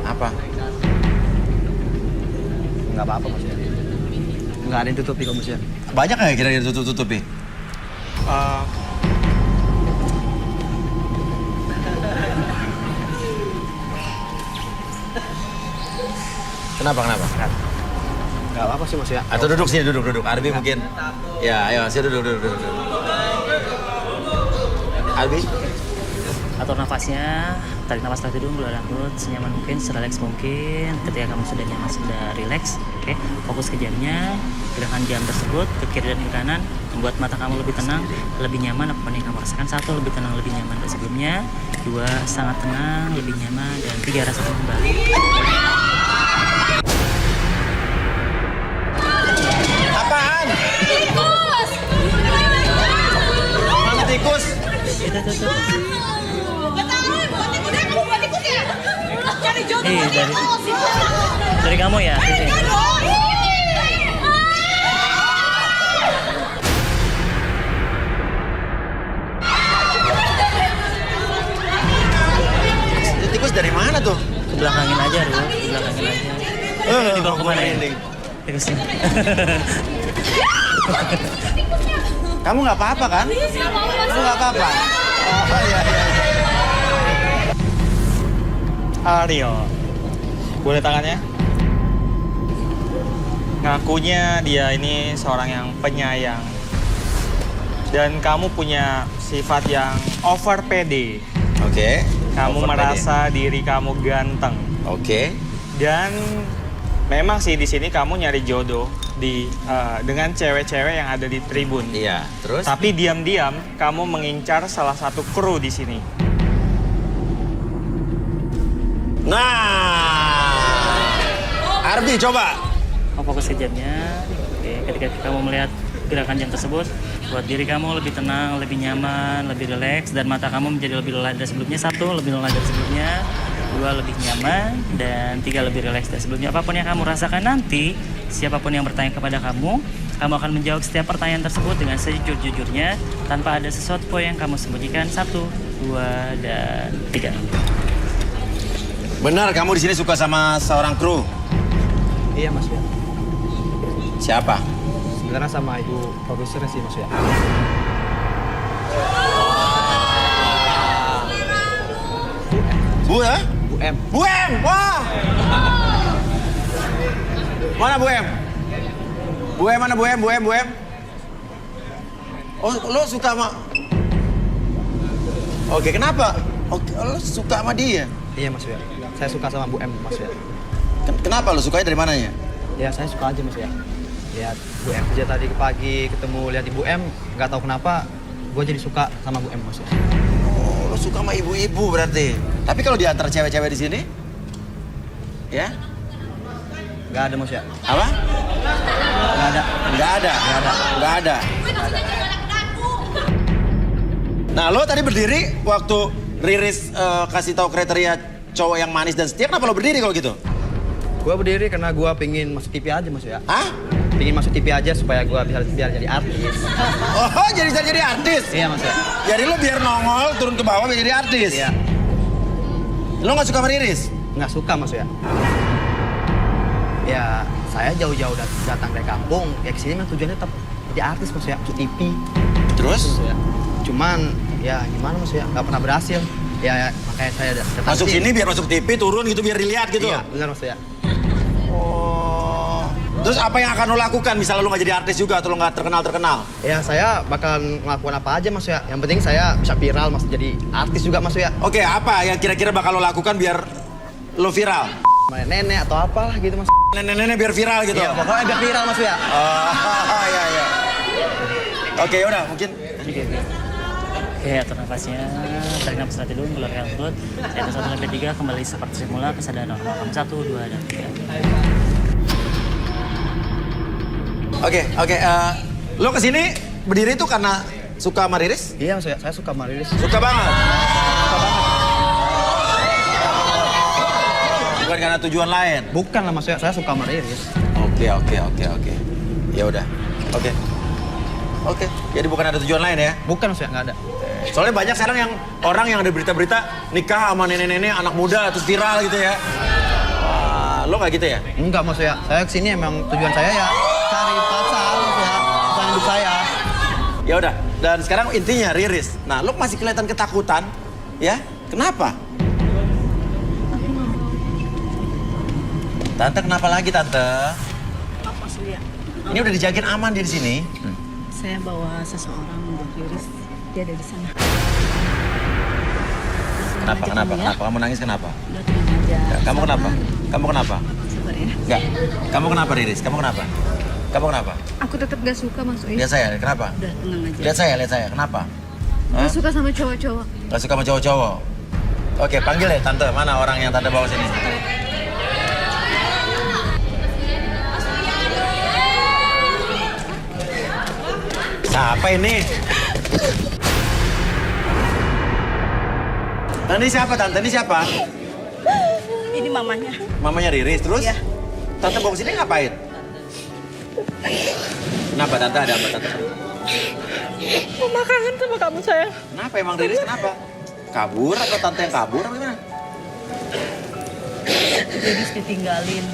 Apa? Nggak apa-apa Mas ya. Nggak ada yang tutupi kok Mas ya. Banyak nggak kira-kira ditutup-tutupi? Kenapa? Nggak apa-apa sih Mas ya. Atau duduk sini, duduk. Arbi mungkin. Ya, ayo, sini duduk. Arbi? Atur nafasnya, tarik nafas lagi dulu, bulan perut, senyaman mungkin, serelax mungkin. Ketika kamu sudah nyaman, sudah relax, oke, fokus ke jamnya, gerakan jam tersebut ke kiri dan ke kanan, membuat mata kamu lebih tenang, lebih nyaman. Apapun yang kamu rasakan, 1, lebih tenang, lebih nyaman dari sebelumnya. 2, sangat tenang, lebih nyaman. Dan 3, rasakan kembali. Apaan? Tikus! Mana tikus? Itu. Buat tikus ya? Cari jodoh Dari kamu ya? Tikus dari mana tuh? Ke belakangin aja, Ru. Ke belakangin aja. Dibawa kemana ya? Tikusnya. Kamu nggak apa-apa kan? Kamu nggak apa-apa? Oh, iya. Ariel, boleh tangannya? Ngakunya dia ini seorang yang penyayang. Dan kamu punya sifat yang over pede. Oke. Kamu Over merasa diri kamu ganteng. Oke. Dan memang sih di sini kamu nyari jodoh dengan cewek-cewek yang ada di tribun. Iya, terus? Tapi diam-diam kamu mengincar salah satu kru di sini. Nah, Arbi coba. Kamu fokus ke jamnya. Oke, ketika kamu melihat gerakan jam tersebut, buat diri kamu lebih tenang, lebih nyaman, lebih rileks, dan mata kamu menjadi lebih lelah dari sebelumnya. 1, lebih lelah dari sebelumnya. 2, lebih nyaman. Dan 3, lebih rileks dari sebelumnya. Apapun yang kamu rasakan nanti, siapapun yang bertanya kepada kamu akan menjawab setiap pertanyaan tersebut dengan sejujur-jujurnya, tanpa ada sesuatu yang kamu sembunyikan. 1, 2, dan 3. Benar, kamu di sini suka sama seorang kru? Iya Mas ya. Siapa? Sebenarnya sama ibu produsernya sih Mas ya. Bu ya? Bu M. Bu M, wah! Mana Bu M? Bu M mana Bu M? Oh, lo suka sama... Oke, kenapa? Oke, lo suka sama dia? Iya Mas ya. Saya suka sama Bu M Mas ya. Kenapa lo sukanya dari mananya? Ya saya suka aja Mas ya. Lihat Bu M kerja tadi pagi, ketemu lihat Ibu M, nggak tahu kenapa gue jadi suka sama Bu M Mas ya. Oh, lo suka sama ibu-ibu berarti. Tapi kalau di antara cewek-cewek di sini, ya? Nggak ada Mas ya. Apa? Nggak ada. Nah, lo tadi berdiri waktu Riris kasih tahu kriteria cowok yang manis dan setia. Kenapa lo berdiri kalau gitu? Gue berdiri karena gue pingin masuk TV aja Mas ya. Hah? Pingin masuk TV aja supaya gue bisa biar jadi artis. Oh, jadi artis? Iya Mas ya. Jadi lo biar nongol, turun ke bawah biar jadi artis? Iya. Lo nggak suka sama Riris? Nggak suka Mas ya. Ya, saya jauh-jauh datang dari kampung. Ya kesini mah tujuannya tetap jadi artis Mas ya, masuk TV. Terus? Ya. Cuman, ya gimana Mas ya, nggak pernah berhasil. Ya, makanya saya datang Masuk sini biar masuk TV, turun gitu biar dilihat gitu? Iya, benar Mas ya. Oh. Terus apa yang akan lo lakukan misalnya lo nggak jadi artis juga atau lo nggak terkenal? Ya, saya bakalan ngelakuin apa aja Mas ya. Yang penting saya bisa viral Mas, jadi artis juga Mas ya. Oke, apa yang kira-kira bakal lo lakukan biar lo viral? Nenek atau apalah gitu Mas. Nenek-nenek biar viral gitu? Iya, pokoknya biar viral Mas ya. Oh, iya. Oke, udah mungkin. Oke. Oke, atur nafasnya. Tarik nafas hati dulu, keluarkan perut. Saya hitung 1 sampai 3, kembali seperti semula, kesadaran normal. 1, 2, dan 3. Oke. Lo kesini berdiri tuh karena suka sama Riris? Iya Mas Uya, saya suka sama Riris. Suka banget? Bukan karena tujuan lain? Bukan lah Mas Uya, saya suka sama Riris. Oke. Ya udah. Oke. Jadi bukan ada tujuan lain ya? Bukan Mas Uya, nggak ada. Soalnya banyak sekarang yang orang yang ada berita-berita nikah sama nenek-nenek anak muda terus viral gitu ya. Lo nggak gitu ya? Enggak Mas Uya, saya kesini emang tujuan saya ya cari pacar Mas Uya, pasangan hidup saya. Ya udah. Dan sekarang intinya Riris. Nah, lo masih kelihatan ketakutan, ya? Kenapa? Tante kenapa lagi Tante? Apa Surya? Ini udah dijagain aman dia di sini. Saya bawa seseorang buat Riris. Dia ada di sana. Kenapa? Kamu nangis kenapa? Udah tenang aja. Ya, kamu Sabar. kenapa? Sabar ya. Enggak. Kamu kenapa Riris? Kamu kenapa? Aku tetap gak suka Mas Uy. Lihat saya, kenapa? Udah tenang aja. Lihat saya, kenapa? Gak suka sama cowok-cowok. Gak suka sama cowok-cowok? Oke, panggil ya Tante. Mana orang yang Tante bawa sini? Siapa ini? Ini siapa Tante? Ini siapa? Ini mamanya. Mamanya Riris, terus? Iya. Tante bawa sini ngapain? Kenapa Tante? Ada apa Tante? Mama kangen sama kamu sayang. Kenapa emang Riris kenapa? Kabur atau Tante yang kabur apa gimana? Riris ditinggalin.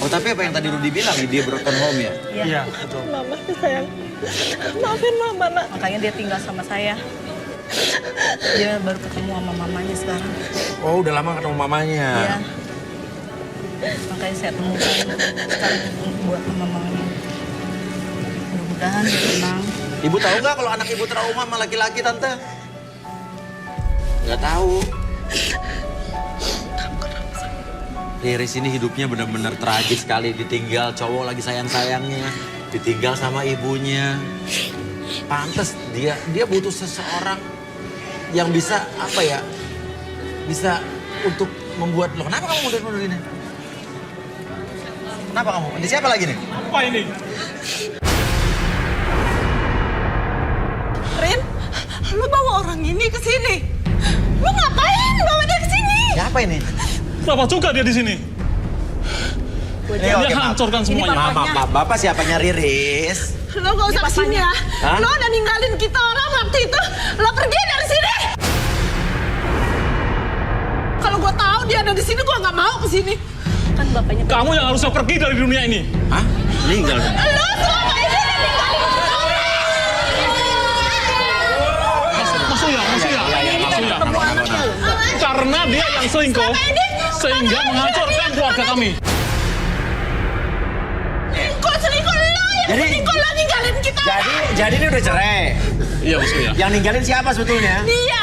Oh tapi apa yang tadi Rudy bilang, dia broken home ya? Iya, betul. Mama sayang. Maafin mama nak. Makanya dia tinggal sama saya. Dia baru ketemu sama mamanya sekarang. Oh udah lama ketemu mamanya? Iya. Makanya saya temukan sekarang buat sama mamanya. Mudah-mudahan dia tenang. Ibu tahu nggak kalau anak ibu trauma sama laki-laki Tante? Nggak tahu. Riris ini hidupnya benar-benar tragis sekali. Ditinggal cowok lagi sayang-sayangnya. Ditinggal sama ibunya. Pantes dia butuh seseorang yang bisa apa ya? Bisa untuk membuat lo. Kenapa kamu mundur-mundur ini? Kenapa kamu? Ini siapa lagi nih? Apa ini? Rin, lu bawa orang ini ke sini. Lu ngapain bawa dia ke sini? Siapa ini? Kenapa juga dia di sini? Dia hancurkan semuanya. Maaf, Bapak siapanya Riris? Lo gak usah kesini ya. Hah? Lo udah ninggalin kita orang waktu itu. Lo pergi dari sini. Kalau gue tahu dia ada di sini, gue nggak mau kesini. Kan bapaknya. Kamu yang harusnya pergi dari dunia ini. Hah? Meninggal dong. Lo selama ini udah ninggalin Maksudnya. Karena dia yang selingkuh, sehingga menghancurkan keluarga kami. Kok selingkuh lo yang selingkuh lo ninggalin kita. Jadi ini udah cerai. Iya, maksudnya. Yang ninggalin siapa sebetulnya? Dia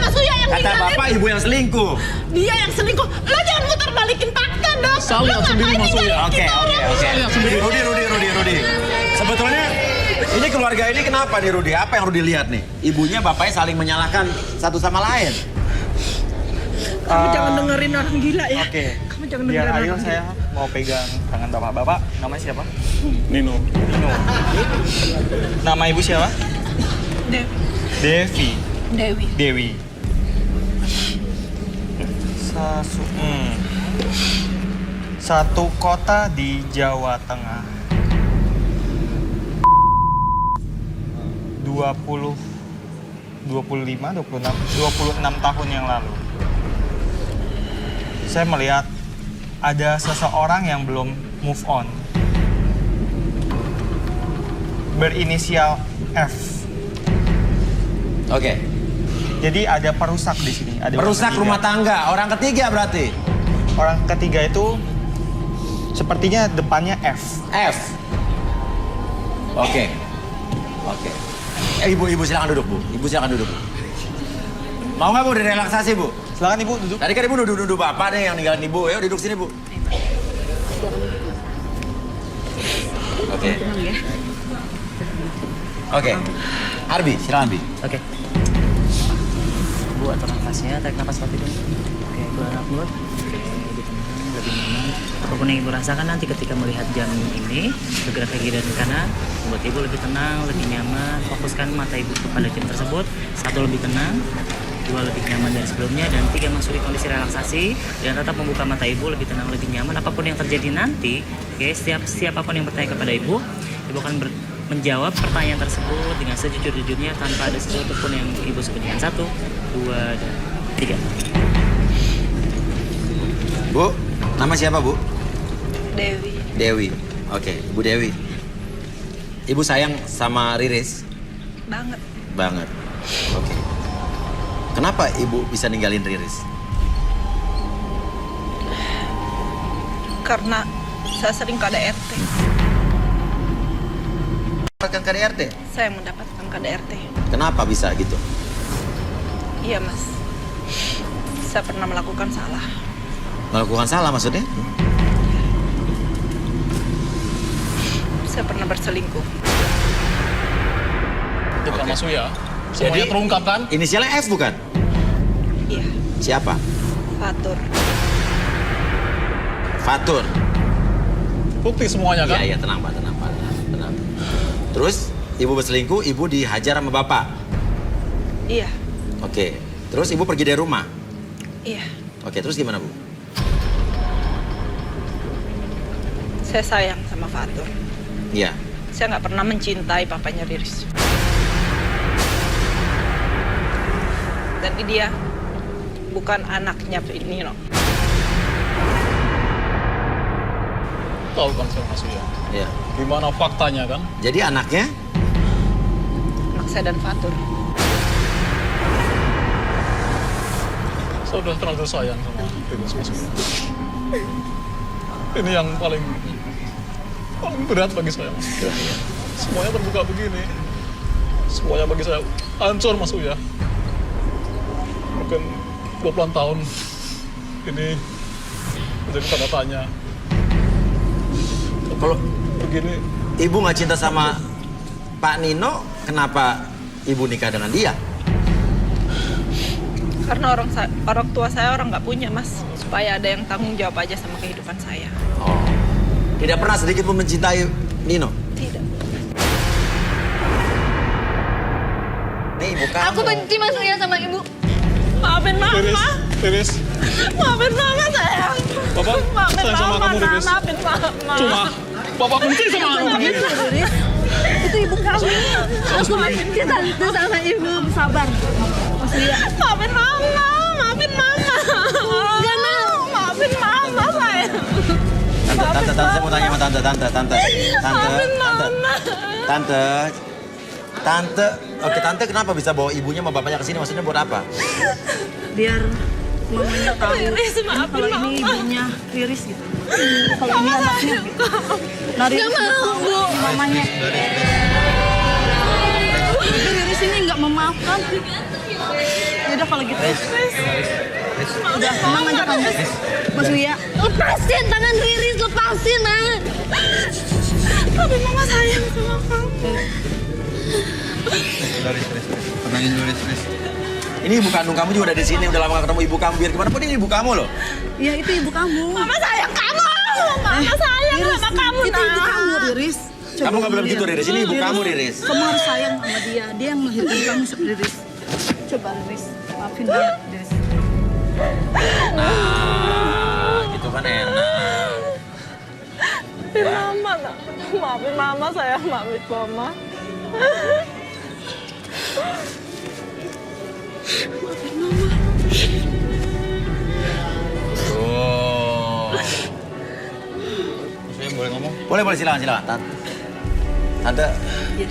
maksudnya yang Kata ninggalin. Bapak ibu yang selingkuh. Dia yang selingkuh. Lo jangan muter balikin fakta dong. Saya lihat sendiri, Mas Uya. Oke. Rudi. Sebetulnya ini keluarga ini kenapa nih Rudi? Apa yang Rudi lihat nih? Ibunya bapaknya saling menyalahkan satu sama lain. Kamu jangan dengerin orang gila ya. Oke. Kamu jangan Biar dengerin Ayo orang saya mau pegang tangan bapak. Bapak namanya siapa? Nino. Nino. Nama ibu siapa? Devi. Dewi. Satu kota di Jawa Tengah. 26 tahun yang lalu. Saya melihat ada seseorang yang belum move on. Berinisial F. Oke. Jadi ada perusak di sini. Ada Merusak orang rumah ketiga. tangga. Orang ketiga berarti. Orang ketiga itu sepertinya depannya F. F. Oke. Ibu silakan duduk, Bu. Ibu silakan duduk, Bu. Mau nggak Bu direlaksasi, Bu? Silakan Ibu duduk. Tadi kan Ibu duduk Bapak deh yang ninggalin Ibu. Ayo duduk sini, Bu. Oke. Arbi, silakan Bi. Oke. Bu, atur nafasnya, tarik nafas waktu itu. Oke, keluar mulut. Oke, lebih tenang, lebih nyaman. Apapun yang ibu rasakan nanti ketika melihat jam ini, bergerak ke kiri dan ke kanan, membuat ibu lebih tenang, lebih nyaman. Fokuskan mata ibu kepada jam tersebut. 1, lebih tenang. 2, lebih nyaman dari sebelumnya. Dan 3, masuk di kondisi relaksasi. Dan tetap membuka mata ibu, lebih tenang, lebih nyaman. Apapun yang terjadi nanti, oke, siapapun yang bertanya kepada ibu akan menjawab pertanyaan tersebut dengan sejujur-jujurnya tanpa ada sesuatu pun yang ibu sembunyikan. 1, 2, dan 3. Bu, nama siapa Bu? Dewi. Dewi. Oke, Bu Dewi. Ibu sayang sama Riris? Banget. Banget. Oke. Kenapa ibu bisa ninggalin Riris? Karena saya sering KDRT. Mendapatkan KDRT? Saya mendapatkan KDRT. Kenapa bisa gitu? Iya, Mas. Saya pernah melakukan salah. Melakukan salah maksudnya? Saya pernah berselingkuh. Itu kan Mas Uya. Jadi, Semuanya terungkap kan? Inisialnya F bukan? Iya, Siapa? Fatur. Fatur. Bukti semuanya kan? Iya, tenang Pak, tenang Pak. Tenang. Terus, ibu berselingkuh, ibu dihajar sama bapak? Iya, Oke. Terus ibu pergi dari rumah? iya. Oke, terus gimana Bu? Saya sayang sama Fatur. Iya. Saya nggak pernah mencintai papanya Riris. Dan dia bukan anaknya Nino. Tahu kan saya Mas Uya. Iya. Gimana faktanya kan? Jadi anaknya? Anak saya dan Fatur. Saya udah terlalu sayang sama Riris Mas Uya. Ini yang paling berat bagi saya, Mas. Semuanya terbuka begini. Semuanya bagi saya hancur, Mas Uya. Mungkin 20-an tahun ini menjadi tanda tanya. Kalau begini, ibu nggak cinta sama Pak Nino, kenapa ibu nikah dengan dia? Karena orang tua saya orang nggak punya, Mas. Supaya ada yang tanggung jawab aja sama kehidupan saya. Oh. Tidak pernah sedikit pun mencintai Nino? Tidak. Nih, ibu kamu. Aku benci Mas Uya sama ibu. Maafin Mama. Riris. Maafin Mama, sayang. Bapak Maafin sayang sama Mama, kamu, Riris. maafin Mama. Cuma Bapak benci sama kamu. Itu ibu kamu. Aku benci tante sama ibu. Sabar. Mas Uya. Maafin Mama. Maafin Mama. Gak mau. Maafin Mama, sayang. Tante, saya mau tanya sama tante. Maafin Mama. Tante, oke tante kenapa bisa bawa ibunya sama bapaknya ke sini? Maksudnya buat apa? Biar mamanya tahu. Riris, maafin kalau ini Mama. ibunya Riris gitu. Kalau ini anaknya. Nah, Riris Gak mau, Bu. ini mamanya. Riris ini nggak memaafkan. Yaudah kalau gitu. Udah, tenang aja kamu. Mas Uya. Lepasin tangan Riris, lepasin, Nak. Tapi Mama sayang sama kamu. Tenangin dulu, Riz. Ini ibu kandung kamu juga udah di sini, udah lama gak ketemu ibu kamu. Biar gimana pun ini ibu kamu loh. Ya itu ibu kamu. Mama sayang kamu. Mama sayang sama kamu, Itu ibu Nak. kamu, Riris. Kamu nggak bilang gitu, Riris. Ini ibu kamu, Riris. Kamu harus sayang sama dia. Dia yang melahirkan kamu, Riris. Coba, Riris. Maafin dia, Riris. Nah, gitu kan enak. Maafin Mama, Nak. Maafin Mama, sayang. Maafin Mama. Maafin Mama. Tuh. Saya boleh ngomong? Boleh, silakan. Tante.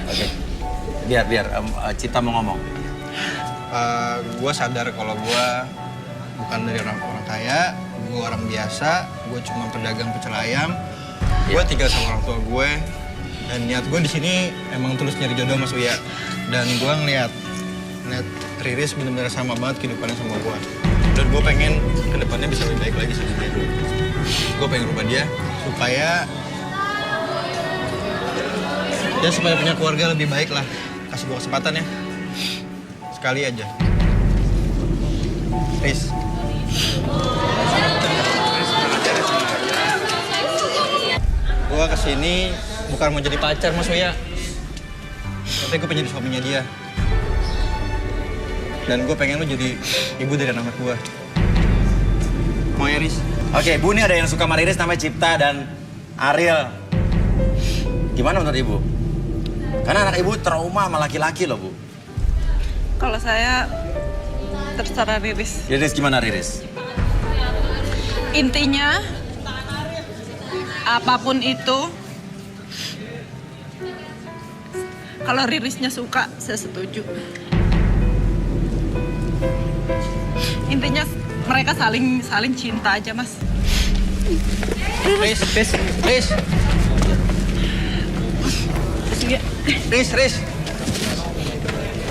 Oke. Biar Cipta mau ngomong. Gue sadar kalau gue bukan dari orang kaya, gue orang biasa, gue cuma pedagang pecel ayam. Gue tinggal sama orang tua gue, dan niat gue di sini emang tulus nyari jodoh Mas Uya. Dan gue ngeliat Riris bener-bener sama banget kehidupannya sama gue. Dan gue pengen kedepannya bisa lebih baik lagi sama dia. Gue pengen rubah dia supaya punya keluarga lebih baik lah. kasih gue kesempatan ya. Sekali aja. Riz. Gue kesini bukan mau jadi pacar Mas Uya. Tapi gue pengen jadi suaminya dia. Dan gue pengen lu jadi ibu dari anak gue. Mau ya, Riz? Oke, Bu, ini ada yang suka sama Riris namanya Cipta dan Ariel. Gimana menurut Ibu? Karena anak Ibu trauma sama laki-laki loh, Bu. Kalau saya terserah Riris. Riris gimana, Riris? Intinya apapun itu, kalau Ririsnya suka, saya setuju. Intinya mereka saling cinta aja, Mas. Riz. Riz.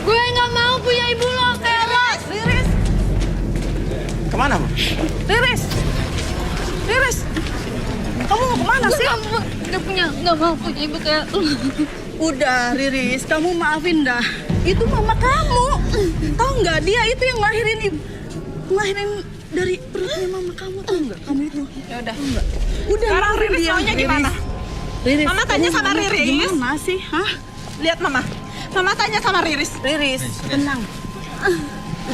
Gue nggak mau punya ibu lo kayak lo. Riris. Kemana, Bu? Riris. Kamu mau kemana sih? Nggak mau punya ibu kayak lo. Udah, Riris, kamu maafin dah. Itu mama kamu. Tahu nggak, dia itu yang ngelahirin dari perutnya mama kamu, tahu nggak? Kamu itu. Ya udah. Udah. Sekarang Riris maunya gimana? Riris. Mama tanya sama Riris. Gimana sih? Hah? Lihat Mama. Mama tanya sama Riris. Riris, tenang.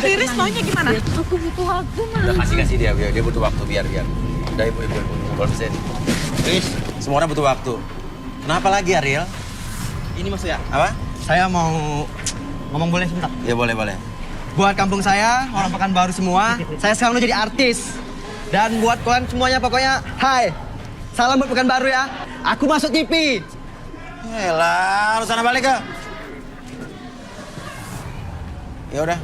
Riris maunya gimana? Aku butuh waktu, Ma. Udah kasih dia butuh waktu biar. Udah ibu konsen. Riz. Semua orang butuh waktu. Kenapa lagi, Ariel? Ini Mas Uya. Apa? Saya mau ngomong boleh sebentar. Ya boleh. Buat kampung saya, orang Pekanbaru semua, saya sekarang udah jadi artis. Dan buat kalian semuanya pokoknya, hai. Salam buat Pekanbaru ya. Aku masuk TV. Yalah, lu sana balik ke. Ya udah.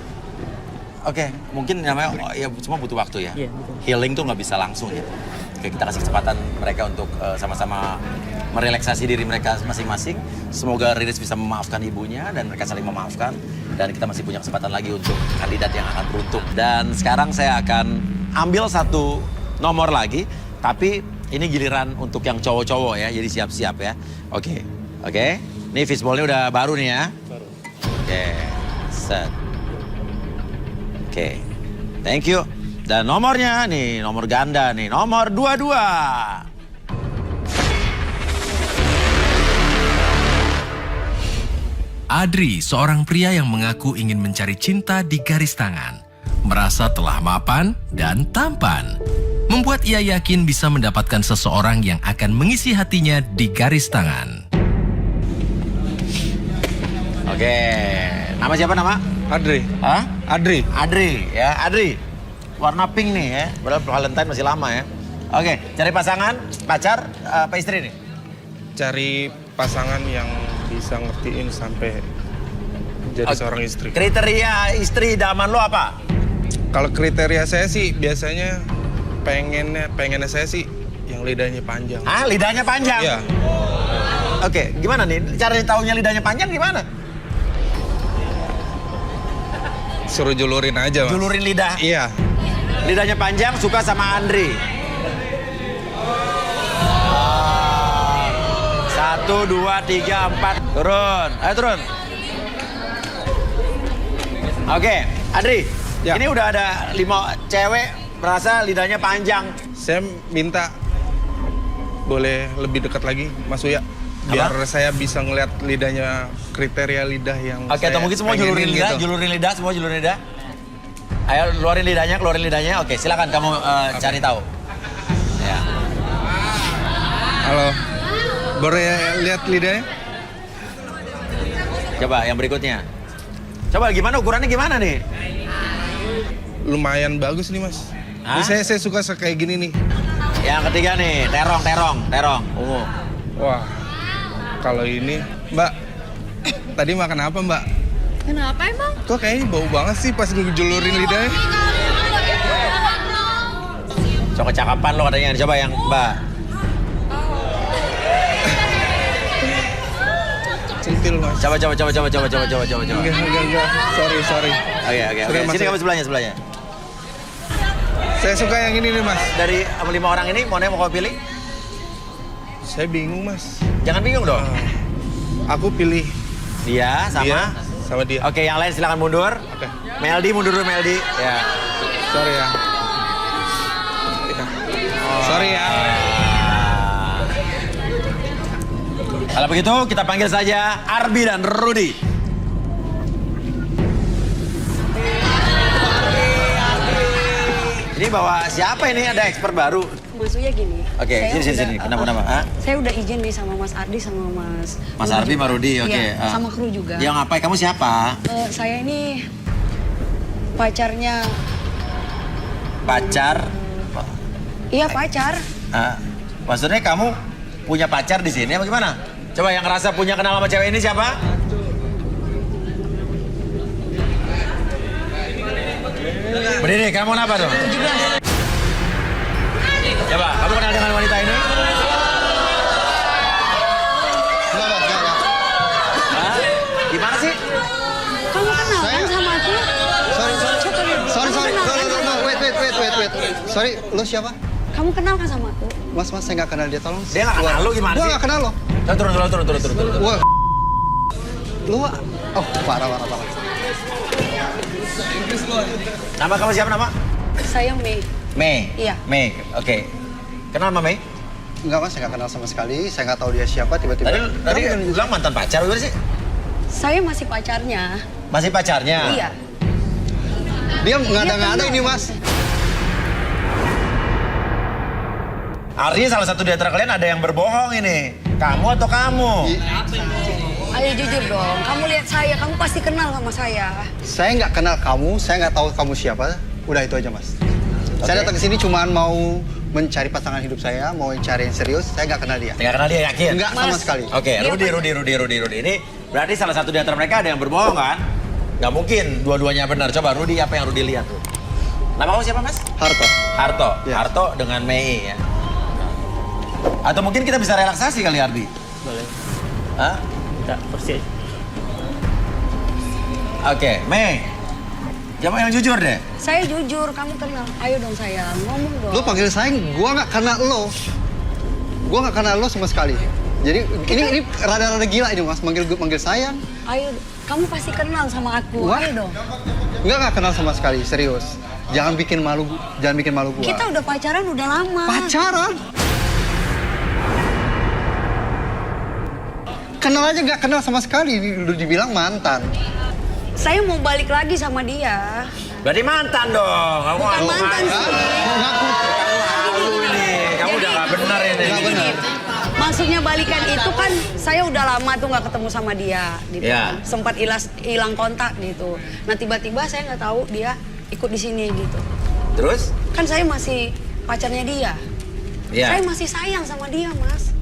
Oke, mungkin namanya ya semua butuh waktu ya. Iya, betul. Healing tuh nggak bisa langsung ya. Oke, kita kasih kesempatan mereka untuk sama-sama merelaksasi diri mereka masing-masing. Semoga Riris bisa memaafkan ibunya dan mereka saling memaafkan. Dan kita masih punya kesempatan lagi untuk kandidat yang akan beruntung. Dan sekarang saya akan ambil satu nomor lagi. Tapi ini giliran untuk yang cowok-cowok ya, jadi siap-siap ya. Oke. Ini fishball-nya udah baru nih ya. Baru. Oke, set. Oke, thank you. Dan nomornya nih, nomor ganda nih, nomor 22. Adri, seorang pria yang mengaku ingin mencari cinta di garis tangan, merasa telah mapan dan tampan, membuat ia yakin bisa mendapatkan seseorang yang akan mengisi hatinya di garis tangan. Oke, nama siapa nama? Adri. Hah? Adri. Adri, ya Adri. Warna pink nih ya, padahal Valentine masih lama ya. Oke, cari pasangan, pacar, apa istri nih? Cari pasangan yang bisa ngertiin sampai jadi seorang istri. Kriteria istri idaman lo apa? Kalau kriteria saya sih biasanya pengennya saya sih yang lidahnya panjang. Ah, lidahnya panjang? Iya. Oke, gimana nih? Cara tahunya lidahnya panjang gimana? Suruh julurin aja, Mas. Julurin lidah? Iya. Lidahnya panjang, suka sama Andri. 1, 2, 3, 4. Turun. Ayo turun. Oke, Andri. Ya. Ini udah ada 5 cewek merasa lidahnya panjang. Saya minta boleh lebih dekat lagi, Mas Uya. Biar saya bisa ngeliat lidahnya, kriteria lidah yang Oke, atau mungkin semua julurin lidah, semua julurin lidah. Ayo keluarin lidahnya. Oke, silakan kamu cari tahu. Ya. Halo, boleh lihat lidahnya? Coba yang berikutnya. Coba gimana ukurannya gimana nih? Lumayan bagus nih, Mas. Hah? Ini saya suka kayak gini nih. Yang ketiga nih, terong, ungu. Wah, kalau ini, Mbak, tadi makan apa, Mbak? Kenapa emang? Kok kayaknya bau banget sih pas ngejulurin lidahnya? Coba kecakapan lo katanya, coba yang Mbak. Centil, Mas. Coba. Enggak. Sorry. Oke. Sini kamu sebelahnya. Saya suka yang ini nih, Mas. Dari 5 orang ini, mau kamu pilih? Saya bingung, Mas. Jangan bingung dong. Aku pilih Dia sama? Dia sama dia. Oke, yang lain silakan mundur. Oke. Meldi mundur dulu Meldi. Ya. Sorry ya. Sorry ya. Kalau begitu kita panggil saja Arbi dan Rudi. Ini bawa siapa ini? Ada expert baru. Maksudnya gini. Oke, sini. Kenapa? Saya udah izin nih sama Mas Ardi sama Mas. Mas Ardi, Mas Rudi, oke. Iya, sama kru juga. Yang ngapain? Kamu siapa? Saya ini pacarnya. Pacar? Iya pacar. Maksudnya kamu punya pacar di sini apa gimana? Coba yang ngerasa punya kenal sama cewek ini siapa? Berdiri, kamu kenapa tuh? 17. Coba, kamu kenal dengan wanita ini? Hah? Gimana sih? Kamu kenal kan sama aku? Sorry. Wait. Sorry, lo siapa? Kamu kenal kan sama aku? Mas, saya nggak kenal dia, tolong. Dia nggak kenal lu gimana Gua sih? nggak kenal lo. Turun. Wah. Lu, oh parah. Nama kamu siapa nama? Saya Mei. Mei? Iya. Mei, oke. Kenal sama Mei? Enggak mas, saya nggak kenal sama sekali. Saya nggak tahu dia siapa, tiba-tiba. Tadi bilang mantan pacar, gimana sih? Saya masih pacarnya. Masih pacarnya? Iya. Dia ngada-ngada ini mas. Artinya salah satu di antara kalian ada yang berbohong ini. Kamu atau kamu? Ayo jujur dong, kamu lihat saya, kamu pasti kenal sama saya. Saya nggak kenal kamu, saya nggak tahu kamu siapa. Udah itu aja mas. Saya datang ke sini cuma mau mencari pasangan hidup saya, mau cari yang serius. Saya nggak kenal dia. Nggak kenal dia, yakin? Nggak sama sekali. Oke, Rudi. Ini berarti salah satu di antara mereka ada yang berbohong kan? Nggak mungkin dua-duanya benar. Coba Rudi, apa yang Rudi lihat tuh? Nama kamu siapa mas? Harto. Ya. Harto dengan Mei ya. Atau mungkin kita bisa relaksasi kali Ardi? Boleh. Hah? Kita persis. Oke, Mei. Coba yang jujur deh. Saya jujur, kamu kenal. Ayo dong sayang, ngomong dong. Lo panggil sayang, gua nggak kenal lo. Gua nggak kenal lo sama sekali. Jadi ini rada-rada gila ini mas, manggil sayang. Ayo, kamu pasti kenal sama aku. Wah. Ayo dong. Nggak kenal sama sekali, serius. Jangan bikin malu gua. Kita udah pacaran udah lama. Pacaran? Kenal aja nggak kenal sama sekali, udah dibilang mantan. Saya mau balik lagi sama dia. Berarti mantan dong. Kamu Bukan ngaku mantan ngaku. sih. Kamu ini. Kamu udah nggak benar ini. Nggak benar. Maksudnya balikan itu kan saya udah lama tuh nggak ketemu sama dia gitu. Ya. Sempat hilang kontak gitu. Nah tiba-tiba saya nggak tahu dia ikut di sini gitu. Terus? Kan saya masih pacarnya dia. Iya. Saya masih sayang sama dia, Mas.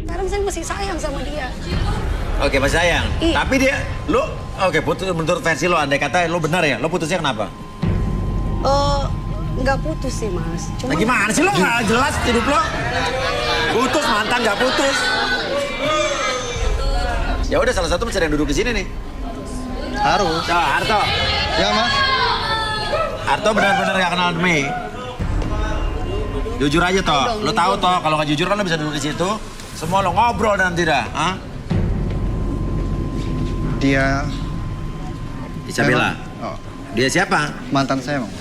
Sekarang saya masih sayang sama dia. Oke, Mas sayang. Iya. Tapi dia, oke, putus menurut versi lo, andai kata lo benar ya, lo putusnya kenapa? Nggak putus sih, Mas. Nah, gimana sih lo nggak jelas hidup lo? Putus, mantan nggak putus. Ya udah, salah satu mencari yang duduk di sini nih. Harus. Nah, Harto. Ya mas. Harto benar-benar nggak kenal Mei. Jujur aja toh, lo tahu toh kalau nggak jujur kan lo bisa duduk di situ. Semua lo ngobrol dan tidak, ah? Dia... Isabella. Oh, Dia siapa? mantan saya, Bang.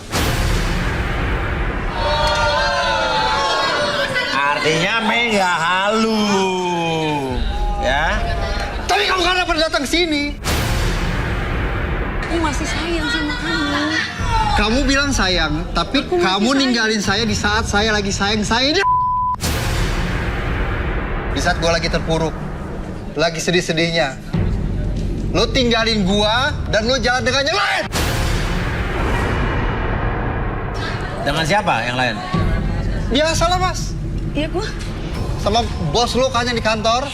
Artinya Mei nggak halu, ya? Tapi kamu kenapa datang ke sini? Aku masih sayang sama kamu. Kamu bilang sayang, tapi kamu ninggalin saya di saat saya lagi sayang ini. Di saat gua lagi terpuruk, lagi sedih-sedihnya. Lo tinggalin gua dan lo jalan dengan yang lain. Dengan siapa yang lain? Biasalah, Mas. Iya, gua. Sama bos lo kan yang di kantor.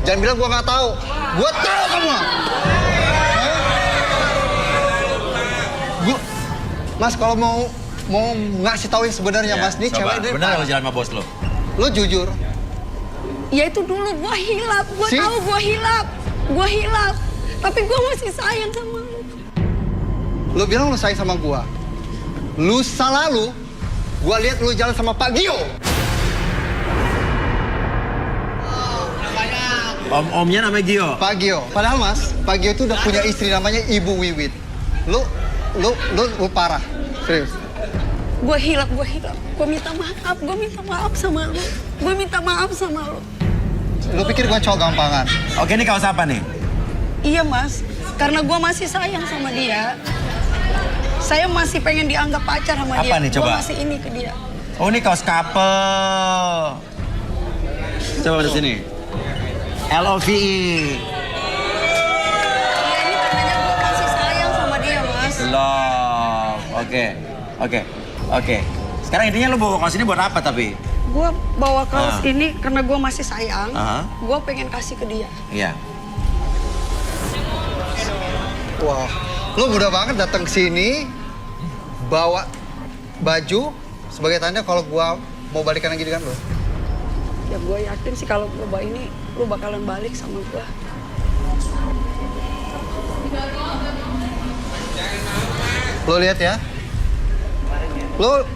Jangan bilang gua nggak tahu. Gua tahu kamu. Mas, kalau mau ngasih tahu yang sebenarnya, Mas, nih cewek ini bener lo jalan sama bos lo? Lo jujur. Ya itu dulu gua hilap, gua tahu gua hilap. Tapi gua masih sayang sama lu. Lo bilang lo sayang sama gua. Lusa lalu, gua lihat lo jalan sama Pak Gio. Omnya namanya Gio. Pak Gio. Padahal Mas, Pak Gio itu udah punya istri namanya Ibu Wiwit. Lu parah. Serius. Gue hilap. Gue minta maaf sama lu. Lu pikir gue cowok gampangan? Oke, ini kaos apa nih? Iya Mas, karena gue masih sayang sama dia. Saya masih pengen dianggap pacar sama dia. Apa nih, coba? Gue masih ini ke dia. Oh, ini kaos couple. Coba di sini. LOVE. Iya, ini tandanya gue masih sayang sama dia, Mas. Love. Oke. Sekarang intinya lu bawa kaos ini buat apa tapi? Gue bawa kaos ini karena gue masih sayang. Gue pengen kasih ke dia. Iya. Wah, lu mudah banget datang ke sini bawa baju sebagai tanda kalau gua mau balikan lagi dengan lu. Ya gue yakin sih kalau gue bawa ini, lu bakalan balik sama gue. Lo lihat ya.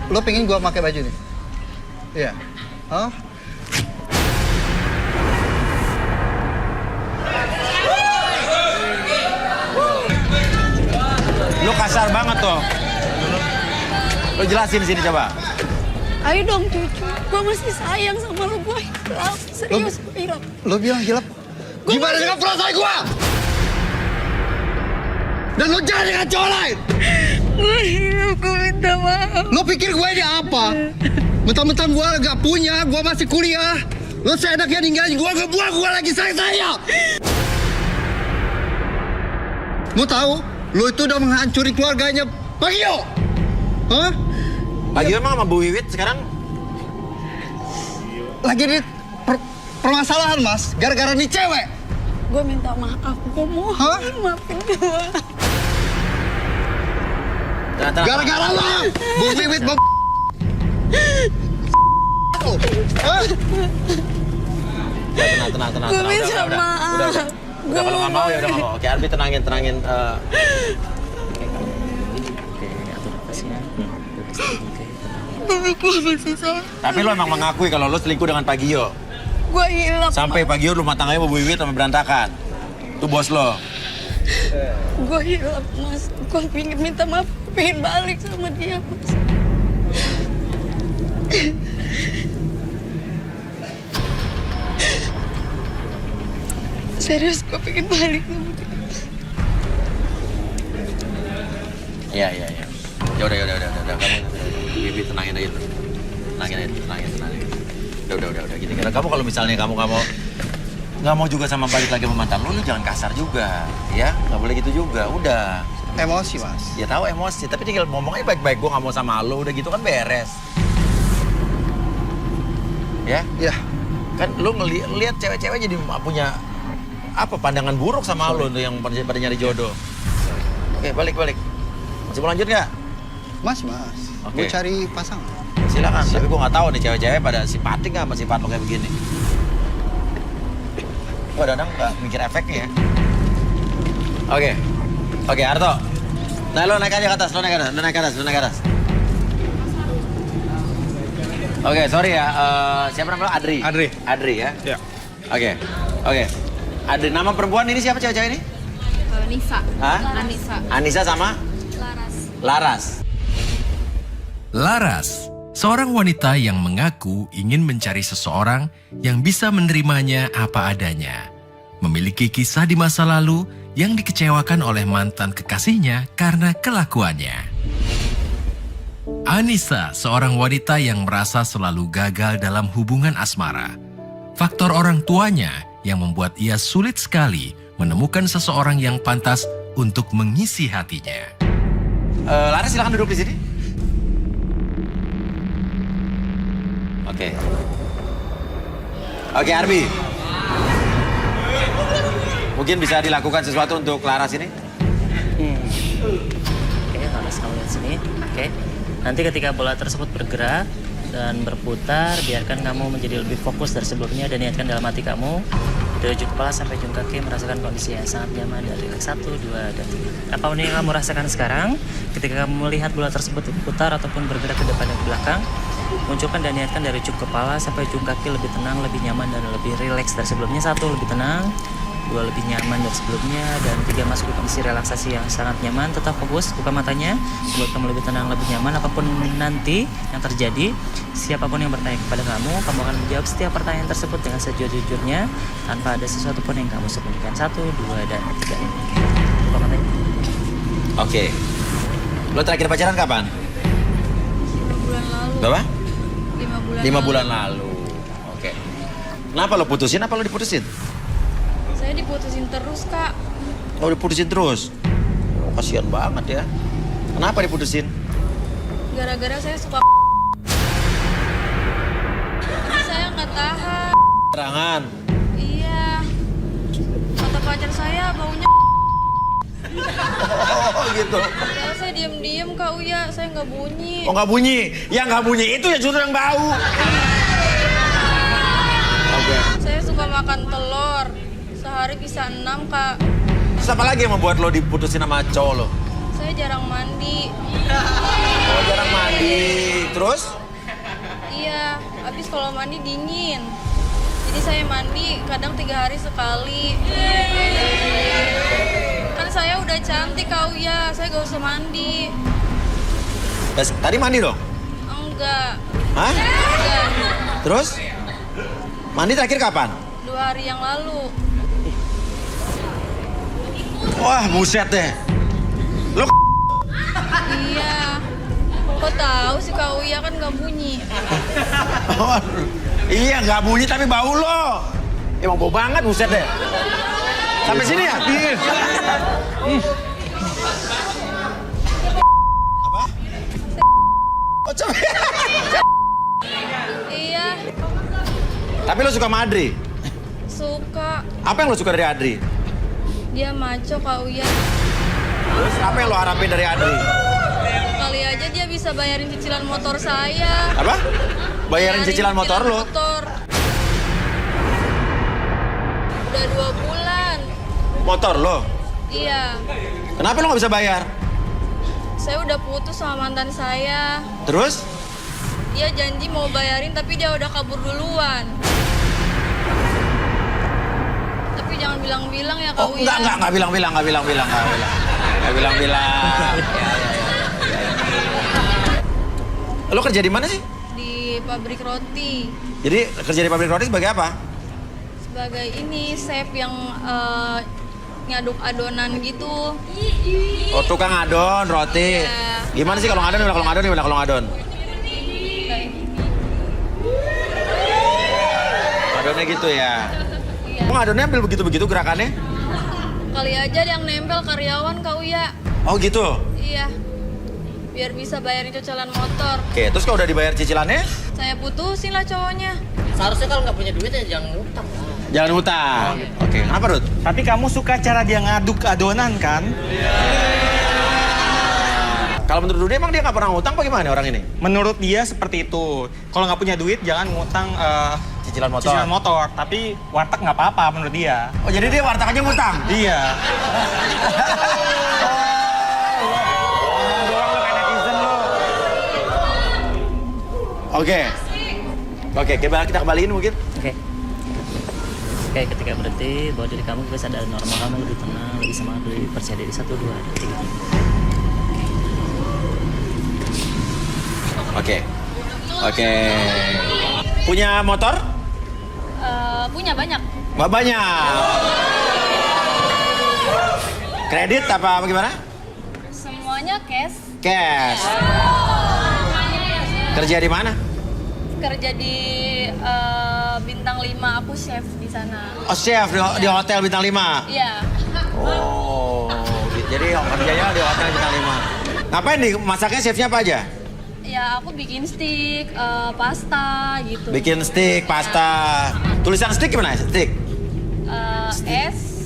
Lo pengen gua pakai baju nih? Iya. Hah? Lu kasar banget tuh. Lu jelasin sini coba. Ayo dong cucu, gue masih sayang sama lu, gue hilap. Serius, gue hilap. Lo bilang hilap? Gimana dengan perasaan gua? Dan lo jangan dengan cowok lain! Gue hilap, gue minta maaf. Lo pikir gue ini apa? Mentang-mentang gue gak punya, gue masih kuliah. Lo seenaknya ninggalin gue, ngebuang gue lagi sayang saya. Mau tahu? Lo itu udah menghancuri keluarganya Pak Gio. Hah? Pak Gio emang sama Bu Wiwit sekarang? Lagi di permasalahan, Mas. Gara-gara nih cewek. Gue minta maaf, gue mohon maafin gue. Gara-gara lo, Bu Wiwit mau Tenang. Gue minta maaf. Udah kalau nggak mau ya udah nggak mau. Oke, Arbi tenangin. Oke, atur nafasnya. Tapi gue masih sayang. Tapi lo emang mengakui kalau lo selingkuh dengan Pak Gio. Gue hilap. Sampai Pak Gio rumah tangganya Bu Wiwit sama berantakan. Itu bos lo. Gue hilap, Mas. Gue pengen minta maaf, pengen balik sama dia, Mas. Serius, gue pengen balik sama dia. Iya. Ya udah. Kamu Bibi tenangin aja dulu. Tenangin. Udah gini. Karena kamu kalau misalnya kamu nggak mau juga sama balik lagi sama mantan lu jangan kasar juga, ya. Nggak boleh gitu juga. Udah. emosi, Mas. Ya tahu emosi, tapi tinggal ngomongnya baik-baik. Gue nggak mau sama lu, udah gitu kan beres. Ya? Ya. Kan lu ngelihat cewek-cewek jadi punya apa pandangan buruk sama lu tuh yang pada nyari jodoh. Oke, balik. Masih mau lanjut nggak? Mas. Oke. Gue cari pasangan. Silakan, tapi gue nggak tahu nih cewek-cewek pada simpatik nggak sama sifat lo kayak begini. Gue kadang nggak mikir efeknya ya. Oke, Arto. Nah, lo naik aja ke atas, lo naik ke atas. Oke, sorry ya. Siapa namanya? Adri ya? Ya. Oke. Adri, nama perempuan ini siapa cewek-cewek ini? Nisa. Hah? Anissa sama? Laras, seorang wanita yang mengaku ingin mencari seseorang yang bisa menerimanya apa adanya. Memiliki kisah di masa lalu yang dikecewakan oleh mantan kekasihnya karena kelakuannya. Anissa, seorang wanita yang merasa selalu gagal dalam hubungan asmara. Faktor orang tuanya yang membuat ia sulit sekali menemukan seseorang yang pantas untuk mengisi hatinya. Laras, silakan duduk di sini. Oke, Arbi. Mungkin bisa dilakukan sesuatu untuk Laras ini? Oke, Laras kamu lihat sini. Oke. Nanti ketika bola tersebut bergerak dan berputar, biarkan kamu menjadi lebih fokus dari sebelumnya dan niatkan dalam hati kamu dari ujung kepala sampai ujung kaki merasakan kondisi yang sangat nyaman dan rileks. 1, 2, dan 3. Apa yang kamu rasakan sekarang ketika kamu melihat bola tersebut berputar ataupun bergerak ke depan dan ke belakang? Munculkan dan niatkan dari ujung kepala sampai ujung kaki lebih tenang, lebih nyaman, dan lebih rileks dari sebelumnya. 1, lebih tenang. 2, lebih nyaman dari sebelumnya. Dan 3, masuk ke kondisi relaksasi yang sangat nyaman. Tetap fokus, buka matanya. Buat kamu lebih tenang, lebih nyaman. Apapun nanti yang terjadi, siapapun yang bertanya kepada kamu akan menjawab setiap pertanyaan tersebut dengan sejujur-jujurnya, tanpa ada sesuatu pun yang kamu sembunyikan. 1, 2, dan 3. Buka matanya. Oke. Lo terakhir pacaran kapan? 5 bulan lalu. Berapa? 5 bulan 5 bulan lalu. Oke. Kenapa lo putusin? Apa lo diputusin? Saya diputusin terus, Kak. Oh, diputusin terus. Oh, kasihan banget ya. Kenapa diputusin? Gara-gara saya suka tapi saya nggak tahan. Serangan. Iya. Kata pacar saya baunya. Oh, gitu. Ya saya diem-diem, Kak Uya. Saya nggak bunyi. Oh, nggak bunyi. Yang nggak bunyi itu ya justru yang bau. Oke. Saya suka makan telur. Sehari bisa 6, Kak. Terus apa lagi yang membuat lo diputusin sama cowok lo? Saya jarang mandi. Oh, jarang mandi. Terus? Iya, habis kalau mandi dingin. Jadi saya mandi kadang 3 hari sekali. Kan saya udah cantik, Kak Uya. Saya gak usah mandi. Tadi mandi dong? Enggak. Hah? Enggak. Terus? Mandi terakhir kapan? 2 hari yang lalu. Wah, buset deh. Lo Iya. Kok tahu sih Kak Uya kan gak bunyi. Oh, iya, nggak bunyi tapi bau lo. Emang bau banget, buset deh. Sampai sini ya? Iya. Apa? Oh, coba. Iya, Tapi lo suka sama Adri? suka. Apa yang lo suka dari Adri? Dia maco, Kak Uya. Terus apa yang lo harapin dari Adri? Kali aja dia bisa bayarin cicilan motor saya. Apa? Bayarin cicilan motor lo? Udah 2 bulan. Motor lo? Iya. Kenapa lo nggak bisa bayar? Saya udah putus sama mantan saya. Terus? Dia janji mau bayarin tapi dia udah kabur duluan. Tapi jangan bilang-bilang ya, Kak Oh, Uya. enggak bilang-bilang. Lo kerja di mana sih? Di pabrik roti. Jadi kerja di pabrik roti sebagai apa? Sebagai ini chef yang ngaduk adonan gitu. Oh, tukang adon roti. Iya. Gimana sih kalau ngadon? Gimana kalau ngadon? Kayak gini. Adonnya gitu ya. Iya. Kok ngadonnya ambil begitu-begitu gerakannya? Kali aja yang nempel karyawan, Kak Uya. Oh gitu? Iya. Biar bisa bayarin cicilan motor. Oke, terus kalau udah dibayar cicilannya? Saya putusin lah cowoknya. Seharusnya kalau nggak punya duit ya jangan ngutang. Jangan hutang. Oke, kenapa Ruth? Tapi kamu suka cara dia ngaduk adonan kan? Kalau menurut dia emang dia nggak pernah ngutang apa gimana orang ini? Menurut dia seperti itu. Kalau nggak punya duit jangan ngutang Cicilan motor? cicilan motor. Tapi warteg nggak apa-apa menurut dia. Oh jadi dia warteg aja ngutang? Iya. Oke, kita kembaliin mungkin. Oke, ketika berhenti, bawa diri kamu ke sadar normal, kamu lebih tenang, lebih semangat, lebih percaya diri. 1, 2, 3. Oke. Punya motor? Punya banyak. Banyak. Kredit apa gimana? Semuanya cash. Cash. Kerja di mana? Kerja di Bintang 5, aku chef di sana. Oh, chef di hotel bintang 5. Iya. Oh, jadi kerjanya di hotel bintang 5. Ngapain nih masaknya chefnya apa aja? Ya aku bikin steak, pasta gitu. Bikin steak, pasta. Tulisan steak gimana? Steak?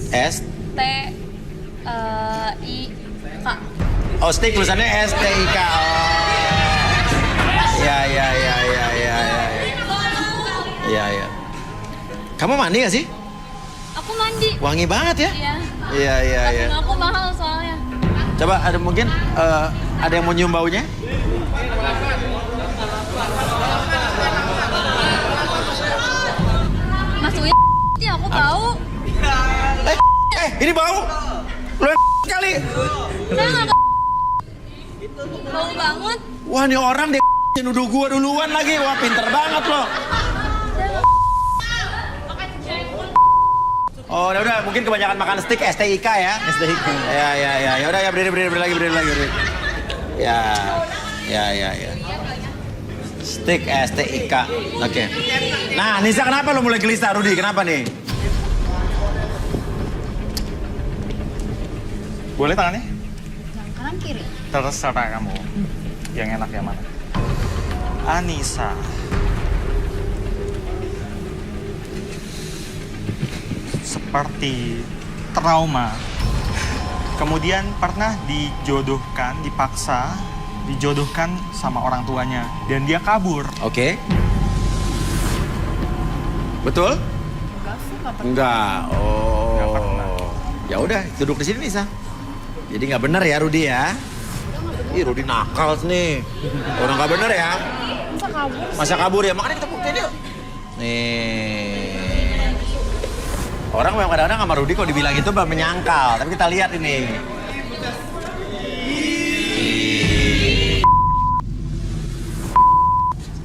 S T I K. Oh, steak tulisannya STIK. Iya. Kamu mandi gak sih? Aku mandi. Wangi banget ya? Iya. Iya. Tapi aku mahal soalnya. Coba ada mungkin ada yang mau nyium baunya? Ini bau. Lo yang kali. Saya nggak bau banget. Wah, ini orang dia nuduh gua duluan lagi. Wah, pinter banget lo. Oh, udah, mungkin kebanyakan makan steak STIK ya. STIK. Ya. Udah ya, berdiri lagi. Ya. Steak STIK. Oke. Nah, Nisa kenapa lo mulai gelisah, Rudi? Kenapa nih? Boleh tangannya? Yang kanan kiri. Terserah kamu. Yang enak yang mana? Anissa. Seperti trauma. Kemudian pernah dijodohkan sama orang tuanya dan dia kabur. Oke. Betul? Enggak sih, nggak pernah. Enggak. Oh. Nggak pernah. Ya udah, duduk di sini Nisa. Jadi nggak benar ya Rudi ya? Ih, Rudi nakal nih. Orang nggak benar ya? Masa kabur sih? Masa kabur ya? Makanya kita buktiin yuk. Nih. Orang memang kadang-kadang sama Rudi kalau dibilang itu menyangkal. Tapi kita lihat ini.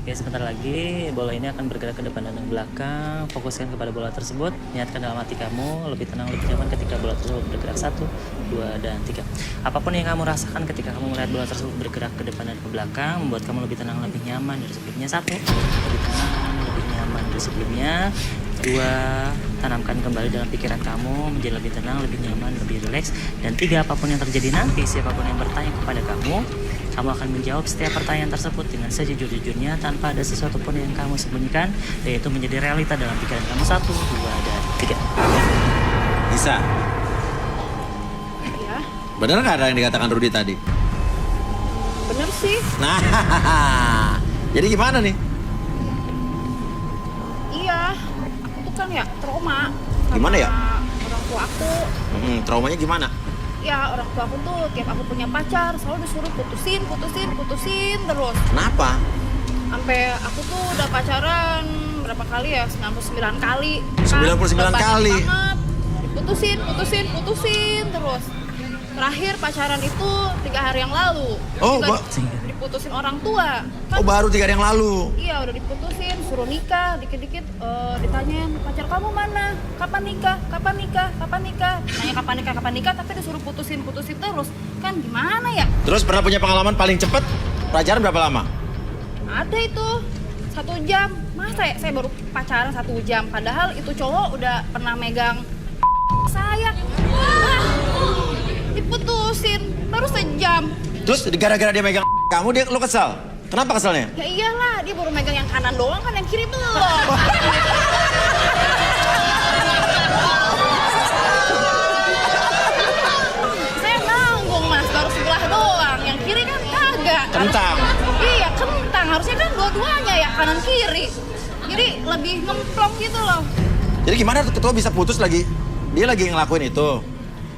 Oke, sebentar lagi bola ini akan bergerak ke depan dan ke belakang. Fokuskan kepada bola tersebut. Niatkan dalam hati kamu lebih tenang, lebih nyaman ketika bola tersebut bergerak 1, 2, dan 3. Apapun yang kamu rasakan ketika kamu melihat bola tersebut bergerak ke depan dan ke belakang membuat kamu lebih tenang, lebih nyaman dari sebelumnya. 1, lebih tenang, lebih nyaman dari sebelumnya. 2, tanamkan kembali dalam pikiran kamu menjadi lebih tenang, lebih nyaman, lebih rileks. Dan 3, apapun yang terjadi nanti, siapapun yang bertanya kepada kamu akan menjawab setiap pertanyaan tersebut dengan sejujur-jujurnya tanpa ada sesuatu pun yang kamu sembunyikan, dan itu menjadi realita dalam pikiran kamu. 1, 2, dan 3. Nisa, Ya, benar nggak ada yang dikatakan Rudi tadi? bener sih. Nah, jadi gimana nih? Iya, aku tuh kan ya trauma. Sama Gimana ya? orang tua aku. Traumanya gimana? Ya, orang tua aku tuh tiap aku punya pacar selalu disuruh putusin terus. Kenapa? Sampai aku tuh udah pacaran berapa kali ya? 99 kali. 99 Udah banyak kali? banget. Putusin terus. Terakhir pacaran itu 3 hari yang lalu. Oh, Juga diputusin orang tua. Kan, Oh, baru 3 hari yang lalu. iya, udah diputusin, suruh nikah, dikit-dikit ditanyain pacar kamu mana? Kapan nikah? Nanya kapan nikah, tapi disuruh putusin terus. Kan gimana ya? Terus pernah punya pengalaman paling cepet pacaran berapa lama? Ada itu 1 jam. Masa ya saya baru pacaran 1 jam, padahal itu cowok udah pernah megang saya. Wah, diputusin baru sejam. Terus gara-gara dia megang kamu, lo kesel? Kenapa keselnya? Ya iyalah, dia baru megang yang kanan doang kan, yang kiri belum. Saya nanggung mas, baru sebelah doang. Yang kiri kan kagak. Kentang. Iya, kentang. Harusnya kan dua-duanya ya, kanan kiri. Jadi lebih ngemplong gitu loh. Jadi gimana ketua bisa putus lagi? Dia lagi ngelakuin itu.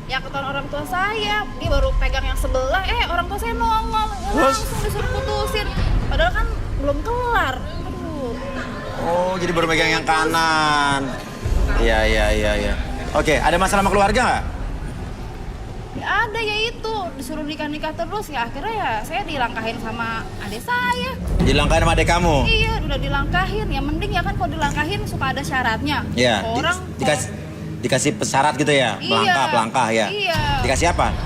Ya ketahuan orang tua saya, dia baru pegang yang sebelah, orang tua saya nongol. Langsung disuruh putusin. Padahal kan belum kelar. Aduh. Oh, jadi baru megang yang kanan. Iya. Oke, ada masalah sama keluarga nggak? Ya ada ya itu, disuruh nikah terus ya akhirnya ya saya dilangkahin sama adik saya. Dilangkahin sama adek kamu? Iya, udah dilangkahin. Ya mending ya kan kalau dilangkahin suka ada syaratnya. Iya, Orang dikasih syarat gitu ya? Iya, Pelangkah ya? Iya. Dikasih apa?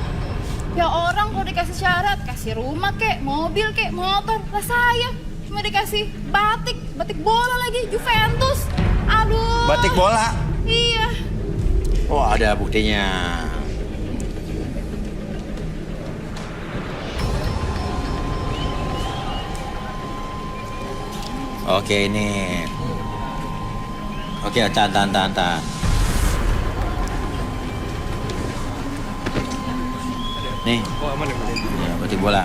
Ya orang kalau dikasih syarat, kasih rumah kek, mobil kek, motor. Lah saya cuma dikasih batik bola lagi, Juventus. Aduh. Batik bola? Iya. Oh, ada buktinya. Oke, ini. Oke, tahan. Nih. Oh, aman ya, Ya, batik bola.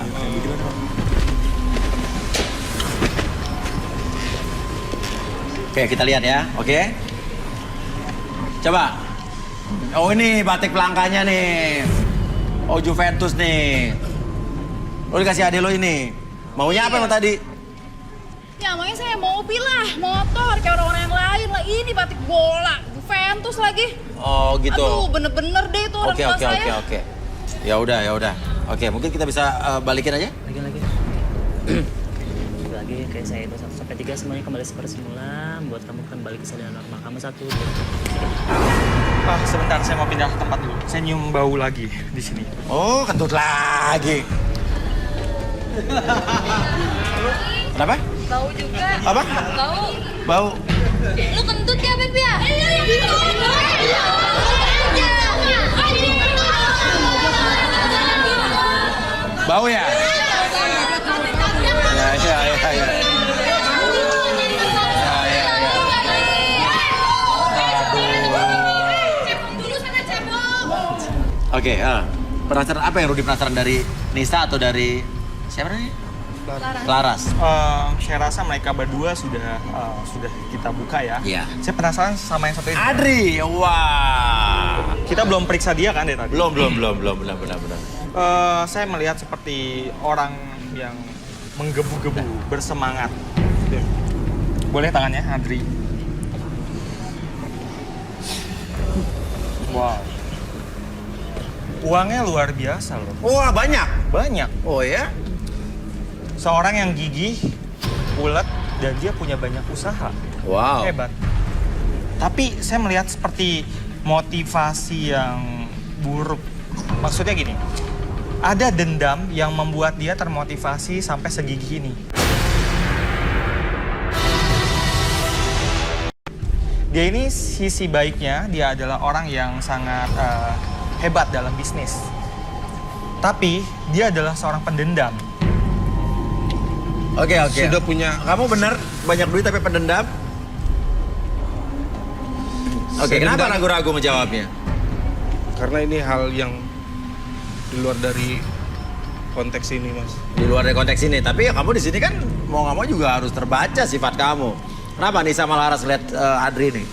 Oke, kita lihat ya. Oke. Coba. Oh, ini batik pelangkanya nih. Oh, Juventus nih. Lo dikasih adek lo ini. Maunya apa emang tadi? Ya makanya saya mobil lah, motor kayak orang-orang yang lain lah. Ini batik bola, Juventus lagi. Oh gitu. Aduh, bener-bener deh itu orang tua saya. Oke. Ya udah. Oke, mungkin kita bisa balikin aja. Lagi. Lagi kayak saya itu 1 sampai 3 semuanya kembali seperti semula. Buat kamu kembali kesadaran normal kamu 1, 2, 3. Sebentar, saya mau pindah tempat dulu. Saya nyium bau lagi di sini. Oh, kentut lagi. Kenapa? Bau juga. Apa? Bau. Lu kentut ya, Beb ya? Bau ya? Ya. Oke, penasaran apa yang Rudi penasaran dari Nisa atau dari siapa nih? Laras. Saya rasa mereka berdua sudah kita buka ya. Iya. Saya penasaran sama yang satu ini. Adri, wah. Kita belum periksa dia kan dari tadi? Belum, benar. Saya melihat seperti orang yang menggebu-gebu, bersemangat. Boleh tangannya, Adri? Wow. Uangnya luar biasa loh. Wah, banyak. Banyak. Oh ya? Seorang yang gigih, ulet, dan dia punya banyak usaha. Wow. Hebat. Tapi saya melihat seperti motivasi yang buruk. Maksudnya gini, ada dendam yang membuat dia termotivasi sampai segigih ini. Dia ini sisi baiknya, dia adalah orang yang sangat hebat dalam bisnis. Tapi dia adalah seorang pendendam. Oke. Sudah punya. Kamu benar banyak duit tapi pendendam? Oke, kenapa ragu-ragu menjawabnya? Karena ini hal yang di luar dari konteks ini, Mas. Di luar dari konteks ini, tapi ya kamu di sini kan mau nggak mau juga harus terbaca sifat kamu. Kenapa Nisa sama Laras lihat Adri nih?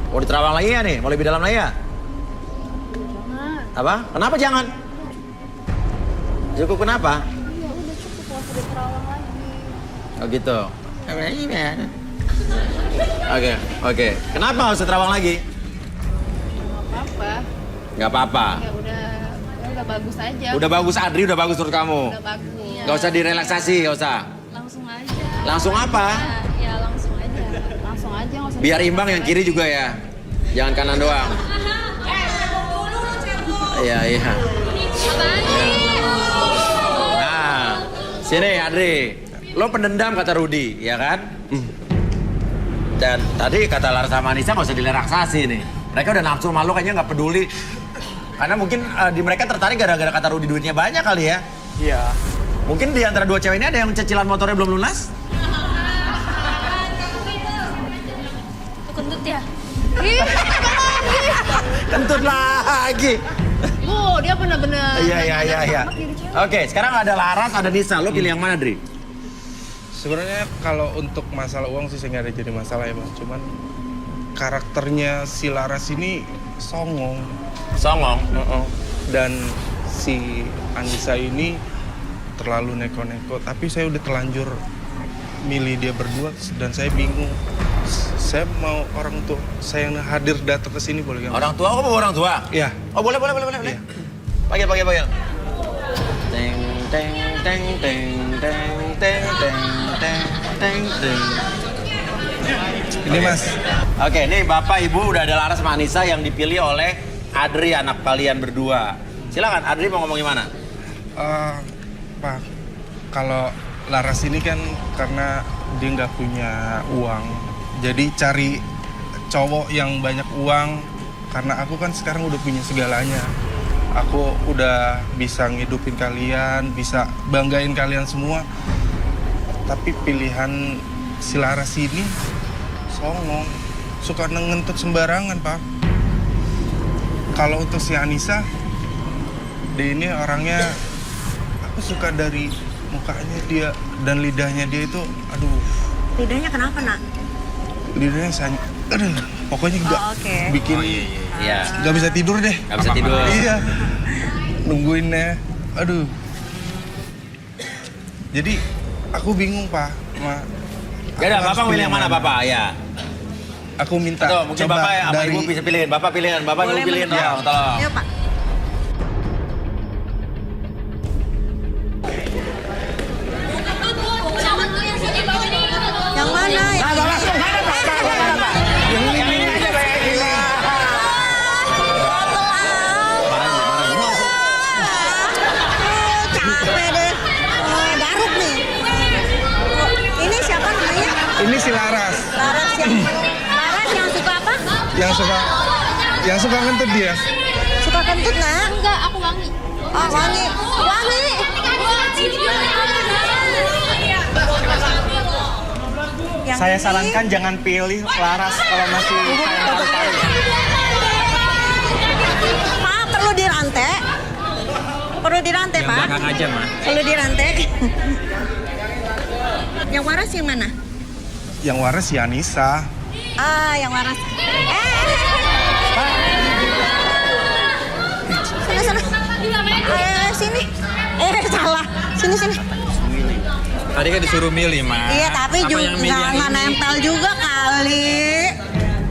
Mau diterawang lagi ya nih? Mau lebih dalam lagi ya? Jangan. Apa? Kenapa jangan? Cukup kenapa? Iya, udah cukup, gak usah diterawang lagi. Oh gitu. Oke. Kenapa nggak usah terawang lagi? Gak apa-apa. Nggak apa-apa. Ya udah bagus aja. Udah bagus Adri, udah bagus menurut kamu. Udah bagus. Nggak usah direlaksasi, nggak usah. Langsung aja. Langsung apa? Ya langsung aja. Langsung aja, nggak usah. Biar imbang yang kiri juga ya. Jangan kanan doang. Iya. Apaan sih? Nah, sini Adri. Lo pendendam kata Rudi, ya kan? Dan tadi kata Laras sama Anissa nggak usah direlaksasi nih. Mereka udah nafsu sama lo kayaknya nggak peduli. Karena mungkin di mereka tertarik gara-gara kata Rudi duitnya banyak kali ya. Iya. Mungkin di antara dua cewek ini ada yang cicilan motornya belum lunas? Tuh kentut ya? Kentut lagi. Dia bener-bener. Iya. Oke, sekarang ada Laras, ada Nisa. Lo pilih yang mana, Dri? Sebenarnya kalau untuk masalah uang sih saya nggak ada jadi masalah ya, Mas. Cuman karakternya si Laras ini songong. Dan si Anissa ini terlalu neko-neko. Tapi saya udah terlanjur milih dia berdua dan saya bingung. Saya mau orang tua saya yang hadir datang ke sini boleh nggak? Orang tua? Oh, mau orang tua? Iya. Oh, boleh. Iya. Panggil. Teng. Ini Mas. Oke, nih Bapak Ibu udah ada Laras sama Anissa yang dipilih oleh Adri, anak kalian berdua. Silakan, Adri mau ngomong gimana? Pak, kalau Laras ini kan karena dia nggak punya uang, jadi cari cowok yang banyak uang. Karena aku kan sekarang udah punya segalanya. Aku udah bisa ngidupin kalian, bisa banggain kalian semua. Tapi pilihan si Laras ini songong, suka ngentut sembarangan, Pak. Kalau untuk si Anissa, dia ini orangnya, aku suka dari mukanya dia dan lidahnya dia itu, aduh. Lidahnya kenapa, Nak? Lidahnya pokoknya nggak bikin, nggak bisa tidur deh. Nggak bisa tidur. Iya, nungguinnya, aduh. Jadi aku bingung, Pak. Gak ada, Bapak milih yang mana, Bapak? Ya. aku minta Atau mungkin coba Bapak ya, apa dari Ibu bisa pilihin? Bapak pilihin, Bapak Boleh, Ibu pilihin. Mas. Tolong. Ayo Pak. Yang mana? Capek deh. Garuk nih. Ini siapa namanya? ini si Laras Laras yang suka apa? yang suka ngentut dia. Suka kentut nak? Enggak, aku wangi. Oh wangi. Wangi. Yang Saya ini? sarankan jangan pilih Laras kalau masih sayang paru-paru. Pak, perlu dirantai? Perlu dirantai, Pak? Belakang aja, Ma. Perlu dirantai? Yang waras yang mana? Yang waras si Anissa. Ah, yang waras. Sana. Sini. Salah. Sini. Tadi kan disuruh milih, Ma. Iya, tapi Apa juga yang milih yang nggak ini? nempel juga kali.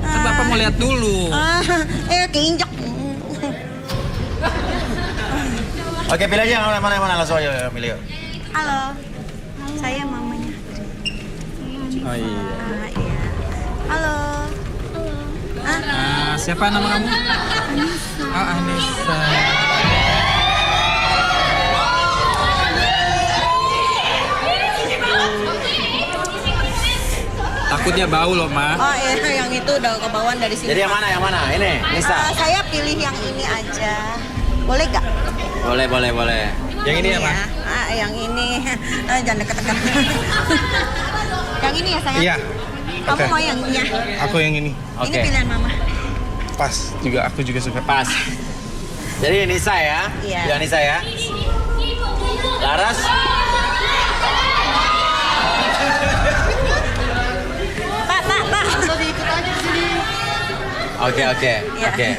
Kan Bapak mau lihat dulu. Keinjek. Oke, pilih aja yang mana langsung aja pilih. Halo. Saya mamanya. Oh iya. Iya. Halo. Siapa nama kamu? Oh, Anissa. Takutnya bau loh, Ma. Oh iya, yang itu udah kebauan dari sini. Jadi yang mana? Ini, Nisa. Saya pilih yang ini aja. Boleh gak? Boleh. Yang ini ya, Ma? Yang ini. Jangan deket-deket. Yang ini ya, sayang? Iya. Kamu Oke. mau yang ini ya? Aku yang ini. Ini Oke. pilihan mama. Pas juga, aku juga suka. Pas. Jadi Nisa ya? Iya. Pilih Nisa ya? Laras? Pak. Oke. Iya.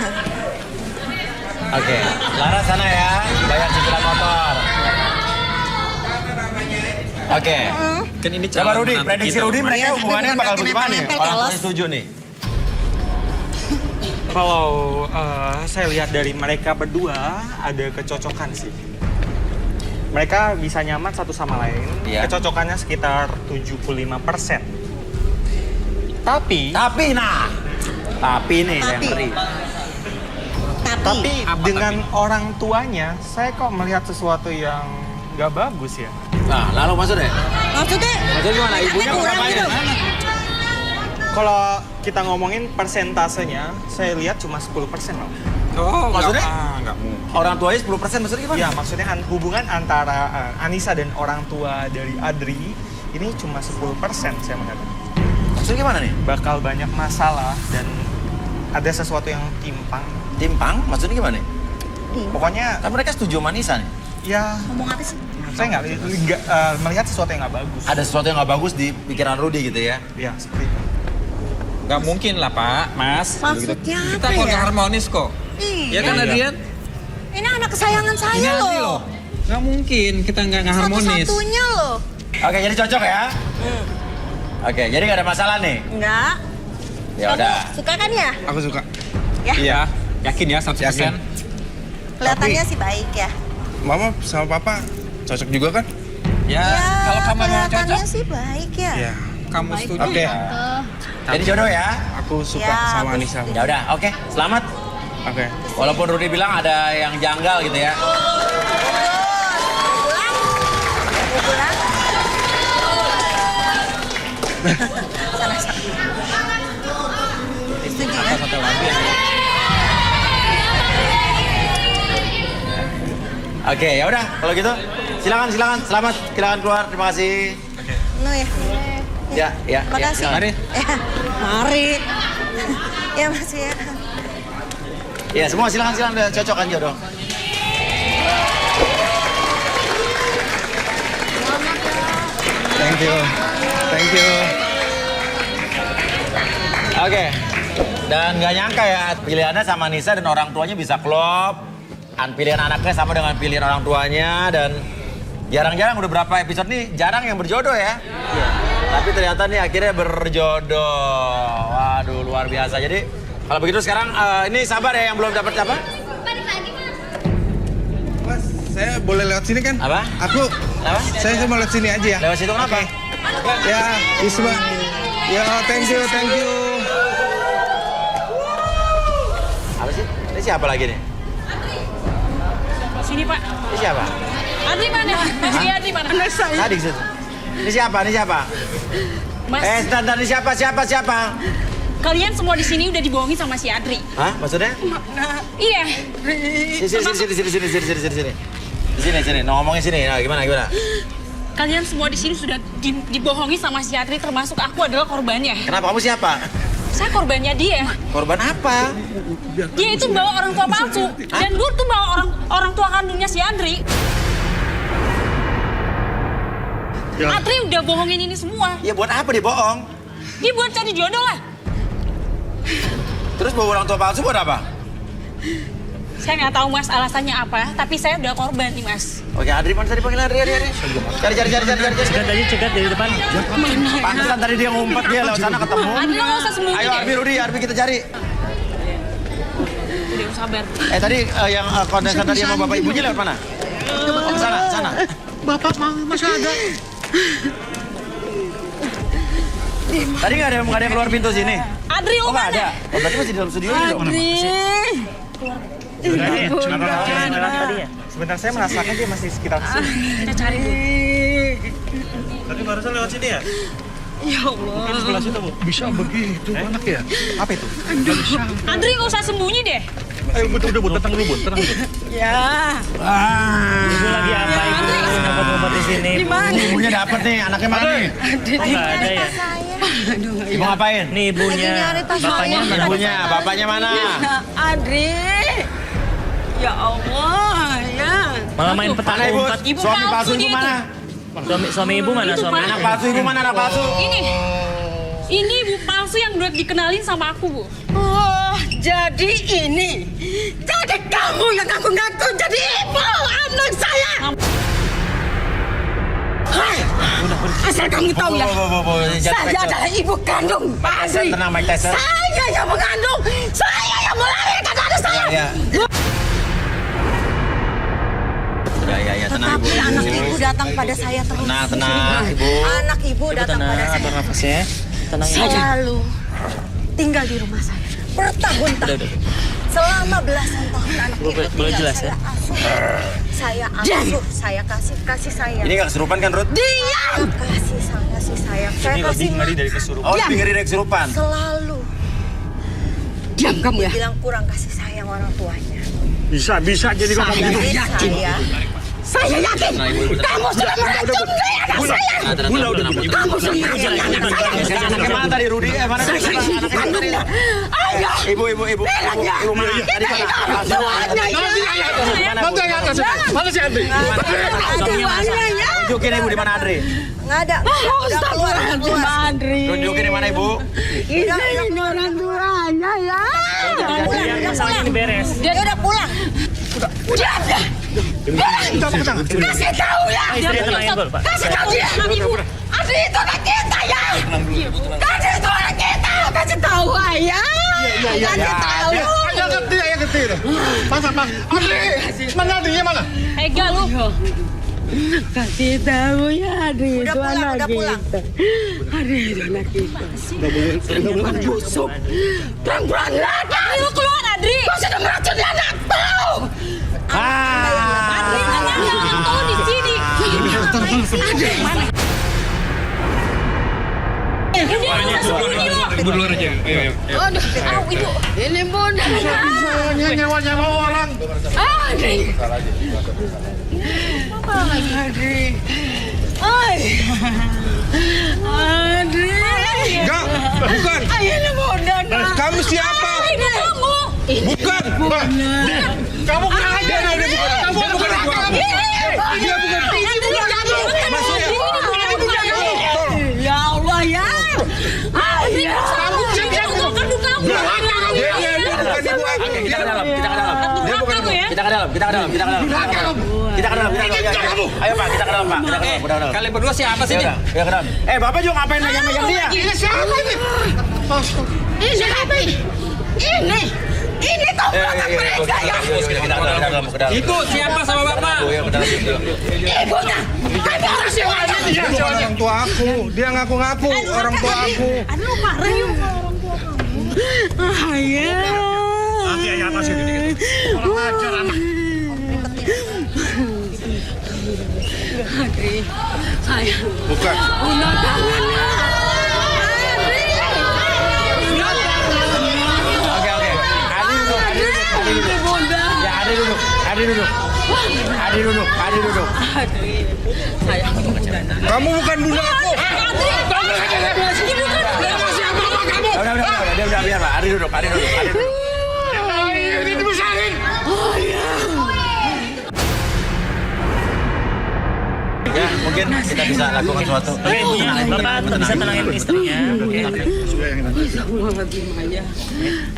Oke. Laras sana ya, bayar cicilan motor. Oke. Kan ini Coba calon Rudi, menantu prediksi kita, Rudi Ma. mereka Iya, hubungannya tapi bakal bukan bagaimana nih? nempel, Orang kelos. tuanya setuju nih. Kalau saya lihat dari mereka berdua ada kecocokan sih. Mereka bisa nyaman satu sama lain. Iya. Kecocokannya sekitar 75%. Tapi nih yang ngeri. Tapi dengan orang tuanya, saya kok melihat sesuatu yang nggak bagus ya. Nah, lalu maksudnya? Maksudnya Gimana? Ibunya mau kurang ngapain? gitu. Kalau kita ngomongin persentasenya, saya lihat cuma 10% loh. Oh, Maksudnya? Nggak mungkin. Orang tuanya 10% maksudnya gimana? Ya, maksudnya hubungan antara Anissa dan orang tua dari Adri ini cuma 10% saya melihat. Maksudnya gimana nih? Bakal banyak masalah dan ada sesuatu yang timpang. Timpang? Maksudnya gimana nih? Pokoknya Kan mereka setuju sama Nisa nih. ya Ngomong apa sih? saya nggak melihat sesuatu yang nggak bagus. Ada sesuatu yang nggak bagus di pikiran Rudi gitu ya. Ya, seperti itu. Nggak mungkin lah, Pak, Mas. Maksudnya Kita apa keluarga ya? harmonis kok. Ya kan, Iya. Adrian? Ini anak kesayangan saya Ini Adri loh. loh. Nggak mungkin kita nggak harmonis. Satu-satunya loh. Oke, jadi cocok ya? Oke, jadi nggak ada masalah nih? Enggak. Ya udah. Suka kan ya? Aku suka. Ya. Iya, yakin ya 100%? Yakin. Kelihatannya sih baik ya. Mama sama Papa cocok juga kan? Ya, kalau kamu mau kelihatannya cocok, sih baik ya. Iya. kamu setuju. Oke. Jadi jodoh ya? Aku suka Ya, sama aku Anissa. Ya udah, oke. Selamat. Oke. Walaupun Rudi bilang ada yang janggal gitu ya. Pulang. Sana. Setuju ya? Satu lagi ya. Oke, ya udah. Kalau gitu, silakan. Selamat, silakan keluar. Terima kasih. No ya. Ya. Makasih. silakan. Mari. Mari. Ya Mas ya. Ya, semua silakan udah cocok kan jodoh. Thank you. Oke. Dan nggak nyangka ya pilihannya sama Nisa dan orang tuanya bisa klop. Pilihan anaknya sama dengan pilihan orang tuanya dan jarang-jarang udah berapa episode nih jarang yang berjodoh ya. Tapi ternyata nih akhirnya berjodoh. Waduh, luar biasa. Jadi kalau begitu sekarang ini sabar ya yang belum dapat apa? Balik lagi, Mas. Mas, saya boleh lewat sini kan? Apa? Aku. Apa? Saya mau lewat sini aja ya. Lewat situ kenapa? Ya, Isma. Ya, thank you. Apa sih? Ini siapa lagi nih? Sini, Pak. Ini siapa? Adi mana? Masih Adi mana? Anak saya. Tadi di situ. Ini siapa? Mas, Sebentar, ini siapa? kalian semua di sini udah dibohongin sama si Adri. Hah? Maksudnya? Iya. Sini. Di sini. Ngomongin sini. Nah, gimana? Kalian semua di sini sudah dibohongi sama si Adri, termasuk aku adalah korbannya. Kenapa? Kamu siapa? Saya korbannya dia. Korban apa? Dia itu bawa orang tua palsu. Dan gue tuh bawa orang tua kandungnya si Adri. Adri udah bohongin ini semua. Ya buat apa dia bohong? Dia buat cari jodoh lah. Terus bawa orang tua palsu buat apa? Saya nggak tahu Mas alasannya apa, tapi saya udah korban nih Mas. Oke, Adri mana tadi panggil Adri. Cari. Cegat dari depan. Pantesan tadi dia ngumpet dia lewat sana ketemu. Adri nggak usah sembunyi Ayo deh. Arbi kita cari. Udah sabar. Tadi yang kondenser tadi sama bapak ibunya lewat mana? Oh, ke sana. Bapak masih ada. Tadi nggak ada yang keluar pintu sini. Adri, Oh nggak ada. Oh, berarti masih di dalam studio ini dong. Sebentar, saya merasakan dia masih sekitar sini. Kita cari dulu. Tadi barusan lewat sini ya? Ya Allah. Di sebelah situ, Bu. Bisa begitu anak ya? Apa itu? Adri nggak usah sembunyi deh. Ayo, Bu, tenang dulu, Bu. Ya. Ibu lagi apa ibu? Ngumpet di sini. Di mana? Ibunya dapat nih, anaknya mana nih? Oh, nggak ada ya? Ibu ngapain? Nih ibunya, bapaknya mana? Ibunya, bapaknya mana? Adri. Ya Allah, ya. Malah main petak Mana ibu? umpet. Ibu Suami palsu palsu ibu dia mana? Suami ibu mana? Itu, Suami Pak. Anak palsu ibu mana? Anak palsu? Ini ibu palsu yang udah dikenalin sama aku, Bu. Oh, jadi ini. Jadi kamu yang ngaku-ngaku jadi ibu anak saya. Hai, asal kamu tahu ya, saya adalah ibu kandung Pak Adri. Tenang, Mike Tyson. Saya yang mengandung, saya yang melahirkan anak saya. Ya. Ya, tenang Tapi ibu. anak ibu datang pada saya terus. Tenang ibu. Anak ibu datang pada saya. Atur nafasnya. Tenang ya. Selalu tinggal di rumah saya bertahun-tahun. Selama belasan tahun anak itu Boleh tinggal jelas, saya ya? asuh. Saya asuh, saya kasih sayang. Ini nggak kesurupan kan, Ruth? Diam! Kasih sayang. Saya Ini kasih lebih ngeri makan. dari kesurupan. Oh, lebih ngeri dari kesurupan. Selalu. Diam kamu ya. Bilang kurang kasih sayang orang tuanya. Bisa jadi ngomong gitu. Saya yakin kamu sudah meracun anak saya. Kamu sudah meracun anak saya. Anaknya mana tadi, Rudi? Mana tadi? Kandungnya. Ayo. Ibu Bilang ya. mana? Kita hidup semuanya ya. Nanti yang atas. Mana si Andri? Semuanya ya. Tunjukin ibu di mana Andri? Nggak ada. Astagfirullahaladzim, Andri. Tunjukin di mana ibu? Ini orang tuanya ya. Masalah ini beres. Dia udah pulang. Udah. Kasih tahu ya. Istri tenang ya, Pak. Kasih tahu dia. Adri itu anak kita ya. Adri itu anak kita. Kasih tahu ayah. Kasih tahu. Yang ngerti. Mas. Andri. Mana Andrinya mana? Ega lu. Kasih tahu ya Adri Udah itu pulang, anak udah pulang. kita. Adri itu anak kita. Udah boleh busuk. Perang-perang lada. Lu keluar, Adri. Kau sudah meracun anakku. Adri, anaknya orang tahu di sini. Ini orang sembunyi loh. Ibu duluan aja. Ayo. Aduh, ibu. Ini bunda. Nyawa orang. Adri. Apa lagi? Adri. Adri. Enggak, bukan. Ini bunda. Kamu siapa? Ini kamu. Bukan. Kamu kurang ajar. Kamu bukan aku. Dia bukan. Ya Allah ya. Kamu jangan untuk kandung kamu. Dia bukan ibu aku. Kita ke dalam. Kandung kamu ya. Kita ke dalam. Ayo Pak, kita ke dalam Pak. Kalian berdua siapa sih? Ya ke dalam. Bapak juga ngapain megang dia? Ini siapa ini? Ini siapa ini? Ini tombak mereka ya. Itu siapa sama bapak? Ibunya. Ada orang siapa? Dia orang tua aku. Dia ngaku-ngaku orang tua aku. Aduh, marah yuk orang tua kamu. Ayah. Nanti ayah atasin dikit. Orang ajar anak. Adri, saya. Bukan. Udah tangannya. Adi duduk. Adri, saya Kamu bukan bunda aku. Udah biar Pak. Adi duduk. Ini dibesarin. Ya, mungkin kita bisa lakukan sesuatu. Oke, Bapak bisa tenangin istrinya. Oke.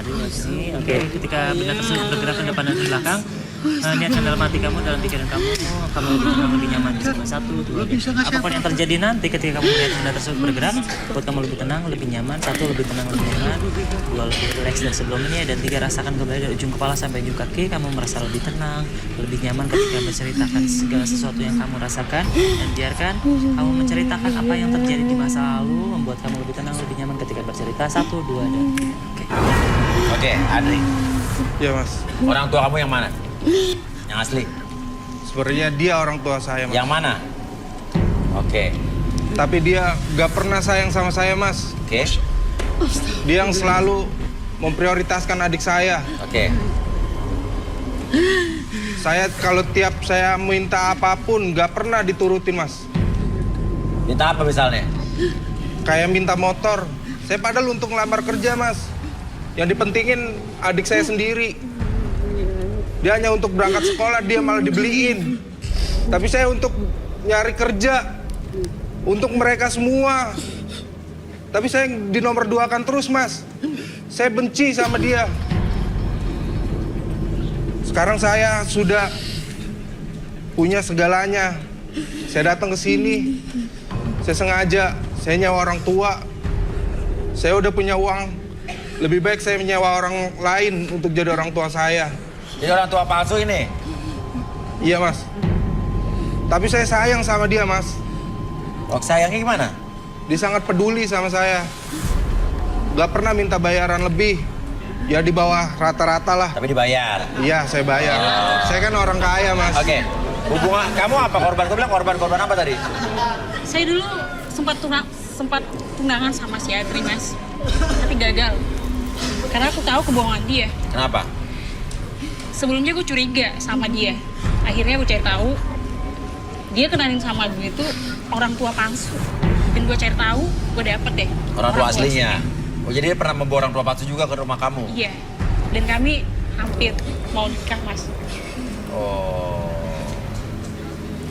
Aduh sih. Oke, ketika benda tersebut bergerak ke depan dan ke belakang, niatkan dalam hati kamu, dalam pikiran kamu lebih tenang, lebih nyaman. Cuma 1, 2, 3. Apapun yang terjadi nanti ketika kamu melihat benda tersebut bergerak, buat kamu lebih tenang, lebih nyaman. 1, lebih tenang, lebih nyaman. 2, lebih rileks dari sebelumnya. Dan 3, rasakan kembali dari ujung kepala sampai ujung kaki. Kamu merasa lebih tenang, lebih nyaman ketika menceritakan segala sesuatu yang kamu rasakan. Dan biarkan kamu menceritakan apa yang terjadi di masa lalu, membuat kamu lebih tenang, lebih nyaman ketika bercerita. 1, 2, dan Oke, Adri. Ya mas. Orang tua kamu yang mana? Yang asli? Sebenarnya dia orang tua saya mas. Yang mana? Oke. Tapi dia gak pernah sayang sama saya mas. Oke. Dia yang selalu memprioritaskan adik saya. Oke. Saya kalau tiap saya minta apapun gak pernah diturutin mas. Minta apa misalnya? Kayak minta motor. Saya padahal untuk ngelamar kerja mas. Yang dipentingin adik saya sendiri. Dia hanya untuk berangkat sekolah, dia malah dibeliin. Tapi saya untuk nyari kerja. Untuk mereka semua. Tapi saya di nomor 2-kan terus mas. Saya benci sama dia. Sekarang saya sudah punya segalanya. Saya datang ke sini. Saya sengaja, saya nyewa orang tua. Saya udah punya uang. Lebih baik saya menyewa orang lain untuk jadi orang tua saya. Jadi orang tua palsu ini? Iya mas. Tapi saya sayang sama dia mas. Sayangnya gimana? Dia sangat peduli sama saya. Gak pernah minta bayaran lebih. Ya di bawah rata-rata lah. Tapi dibayar? Iya saya bayar. Saya kan orang kaya mas. Oke. Hubungan kamu apa korban? Kau bilang korban apa tadi? Saya dulu sempat tunangan sama si Adri, Mas. Tapi gagal. Karena aku tahu kebohongan dia. Kenapa? Sebelumnya gue curiga sama dia. Akhirnya gue cari tahu dia kenalin sama gue itu orang tua palsu. Dan gue cari tahu, gue dapet deh. Orang tua aslinya. Oh jadi dia pernah membawa orang tua palsu juga ke rumah kamu? Iya. Dan kami hampir mau nikah, Mas. Oh.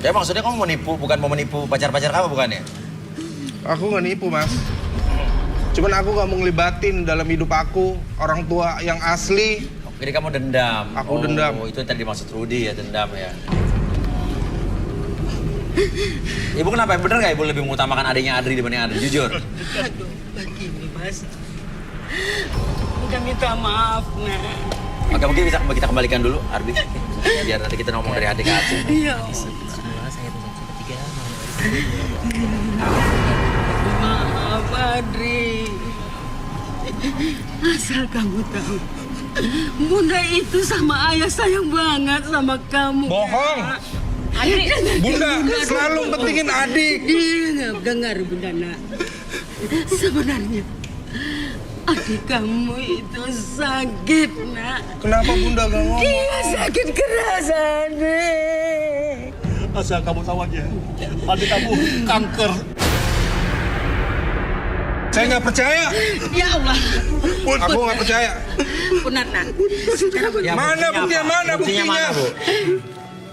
Ya maksudnya kamu mau nipu, bukan mau menipu pacar-pacar kamu bukan ya? Aku nggak nipu mas. Cuman aku nggak mau ngelibatin dalam hidup aku orang tua yang asli. Jadi kamu dendam? Aku dendam. Oh itu yang tadi dimaksud Rudy ya, dendam ya. Ibu kenapa? Bener nggak ibu lebih mengutamakan adiknya Adri dibanding Adri? Jujur. Aduh, begini Mas. Udah minta maaf, nah. Oke, mungkin bisa kita kembalikan dulu, Arbi. Biar nanti kita ngomong dari adik ke hati. Iya. Maaf, Adri. Asal kamu tahu, Bunda itu sama ayah sayang banget sama kamu. Bohong. Adri, Bunda selalu pentingin adik. Iya, dengar Bunda nak. Sebenarnya adik kamu itu sakit nak. Kenapa Bunda gak ngomong? Dia sakit keras, adik. Asal kamu tahu aja, adik kamu kanker. Saya nggak percaya. Ya Allah. Aku nggak percaya. Benar nak. Ya, Mana buktinya? Mana buktinya? Mana, Bu?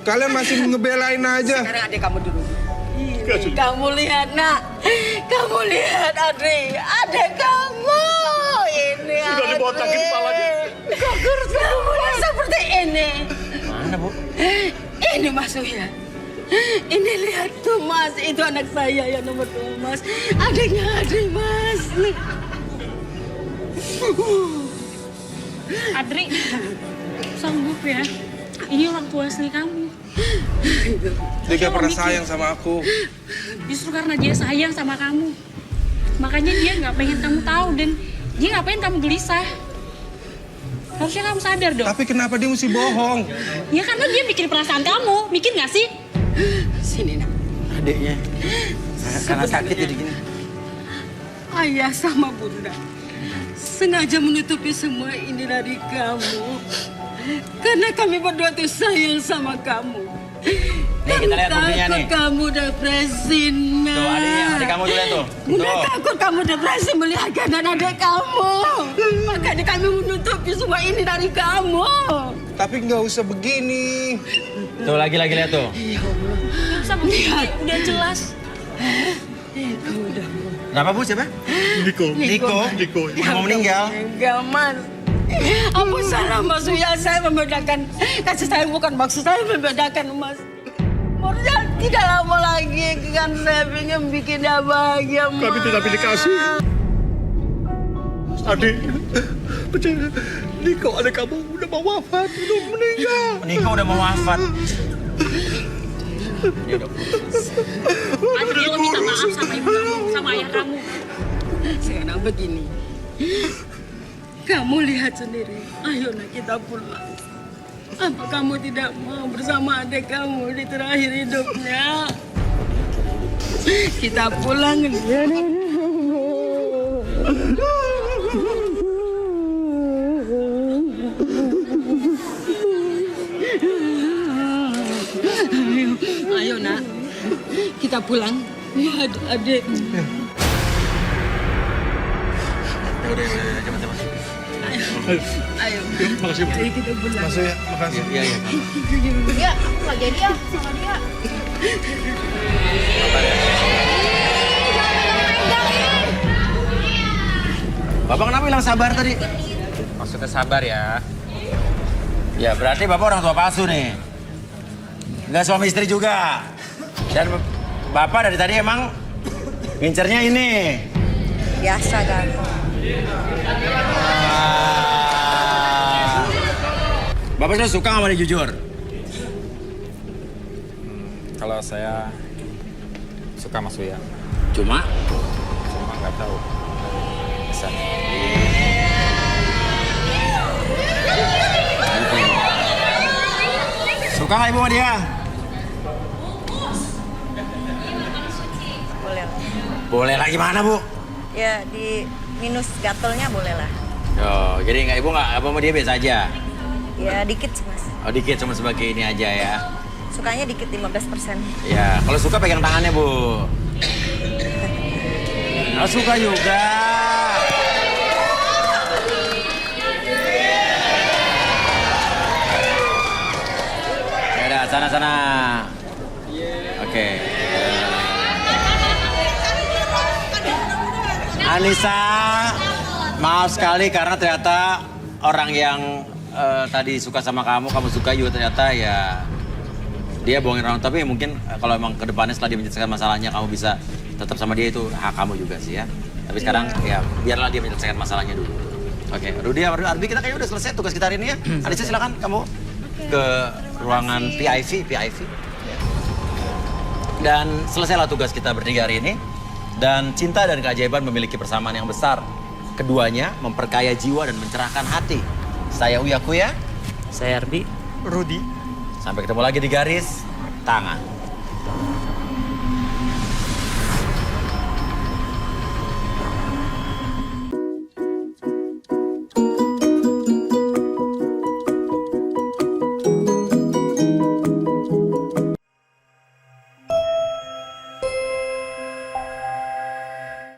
Kalian masih ngebelain aja. Sekarang adik kamu dulu. Ini, kamu lihat nak. Kamu lihat Adri. Adik kamu. Ini Sudah dibotakin kepalanya. Kanker kamu seperti ini. Ini Mas Uya. Ini lihat tuh Mas, itu anak saya yang nomor 2 Mas. Adiknya Adri Mas. Nih. Adri, sanggup ya? Ini orang tua asli kamu. Dia gak pernah sayang sama aku. Justru karena dia sayang sama kamu. Makanya dia nggak pengen kamu tahu dan dia nggak pengen kamu gelisah. Harusnya kamu sadar dong. Tapi kenapa dia mesti bohong? Ya karena dia bikin perasaan kamu. Mikir nggak sih? Sini nak. Adiknya. Karena sakit jadi gini. Ayah sama Bunda sengaja menutupi semua ini dari kamu. Karena kami berdua tuh sayang sama kamu. Nih kita lihat buktinya nih. Kamu depresi, nak. Tuh adik kamu tuh lihat tuh. Bunda takut kamu depresi melihat keadaan adik kamu. Makanya kami menutupi semua ini dari kamu. Tapi nggak usah begini. Tuh lagi lihat tuh. Ya Allah. Nggak usah begini, udah jelas. Udah. Kenapa Bu, siapa? Niko. Mau meninggal? Enggak, Mas. Apa salah Mas Uya? Saya membedakan. Kasih sayang bukan maksud saya membedakan, Mas. Harusnya tidak lama lagi kan saya pengen bikin dia bahagia, Mas. Kami tidak pilih kasih. Adik, percaya. Niko, adik kamu udah mau wafat, udah meninggal. Niko udah mau wafat. Adri, lo minta maaf sama ibu kamu, sama ayah kamu. Sekarang begini. Kamu lihat sendiri. Ayo nak kita pulang. Apa kamu tidak mau bersama adik kamu di terakhir hidupnya? Kita pulang. Ayo nak, kita pulang. Ya adik. Ayo. Makasih, Bu. Ayo kita pulang. Masuk ya, makasih. Iya. Ya, aku gak jadi ya sama dia. Bapak kenapa bilang sabar tadi? Maksudnya sabar ya. Ya berarti Bapak orang tua palsu nih. Nggak suami istri juga. Dan Bapak dari tadi emang ngincernya ini. Biasa kan. Bapak sudah suka sama dia jujur? Kalau saya suka Mas Uya. Cuma nggak tahu. Bisa. Suka nggak Ibu sama dia? Boleh lah. Boleh lah gimana Bu? Ya, di minus gatelnya boleh lah. Oh, jadi nggak Ibu nggak apa sama dia biasa aja? Ya, dikit sih, Mas. Oh dikit cuma sebagai ini aja ya? Sukanya dikit 15%. Ya, kalau suka pegang tangannya Bu. Kalau suka juga. Ya udah, sana. Oke. Anissa, maaf sekali karena ternyata orang yang tadi suka sama kamu suka juga ternyata ya dia bohongin orang. Tapi mungkin kalau emang kedepannya setelah dia menyelesaikan masalahnya kamu bisa tetap sama dia, itu hak kamu juga sih ya. Tapi sekarang ya biarlah dia menyelesaikan masalahnya dulu. Oke, Rudy, Arbi kita kayaknya udah selesai tugas kita hari ini ya. Anissa silakan kamu ke ruangan PIV. Dan selesailah tugas kita bertiga hari ini. Dan cinta dan keajaiban memiliki persamaan yang besar. Keduanya memperkaya jiwa dan mencerahkan hati. Saya Uya Kuya. Saya Arbi. Rudy. Sampai ketemu lagi di Garis Tangan.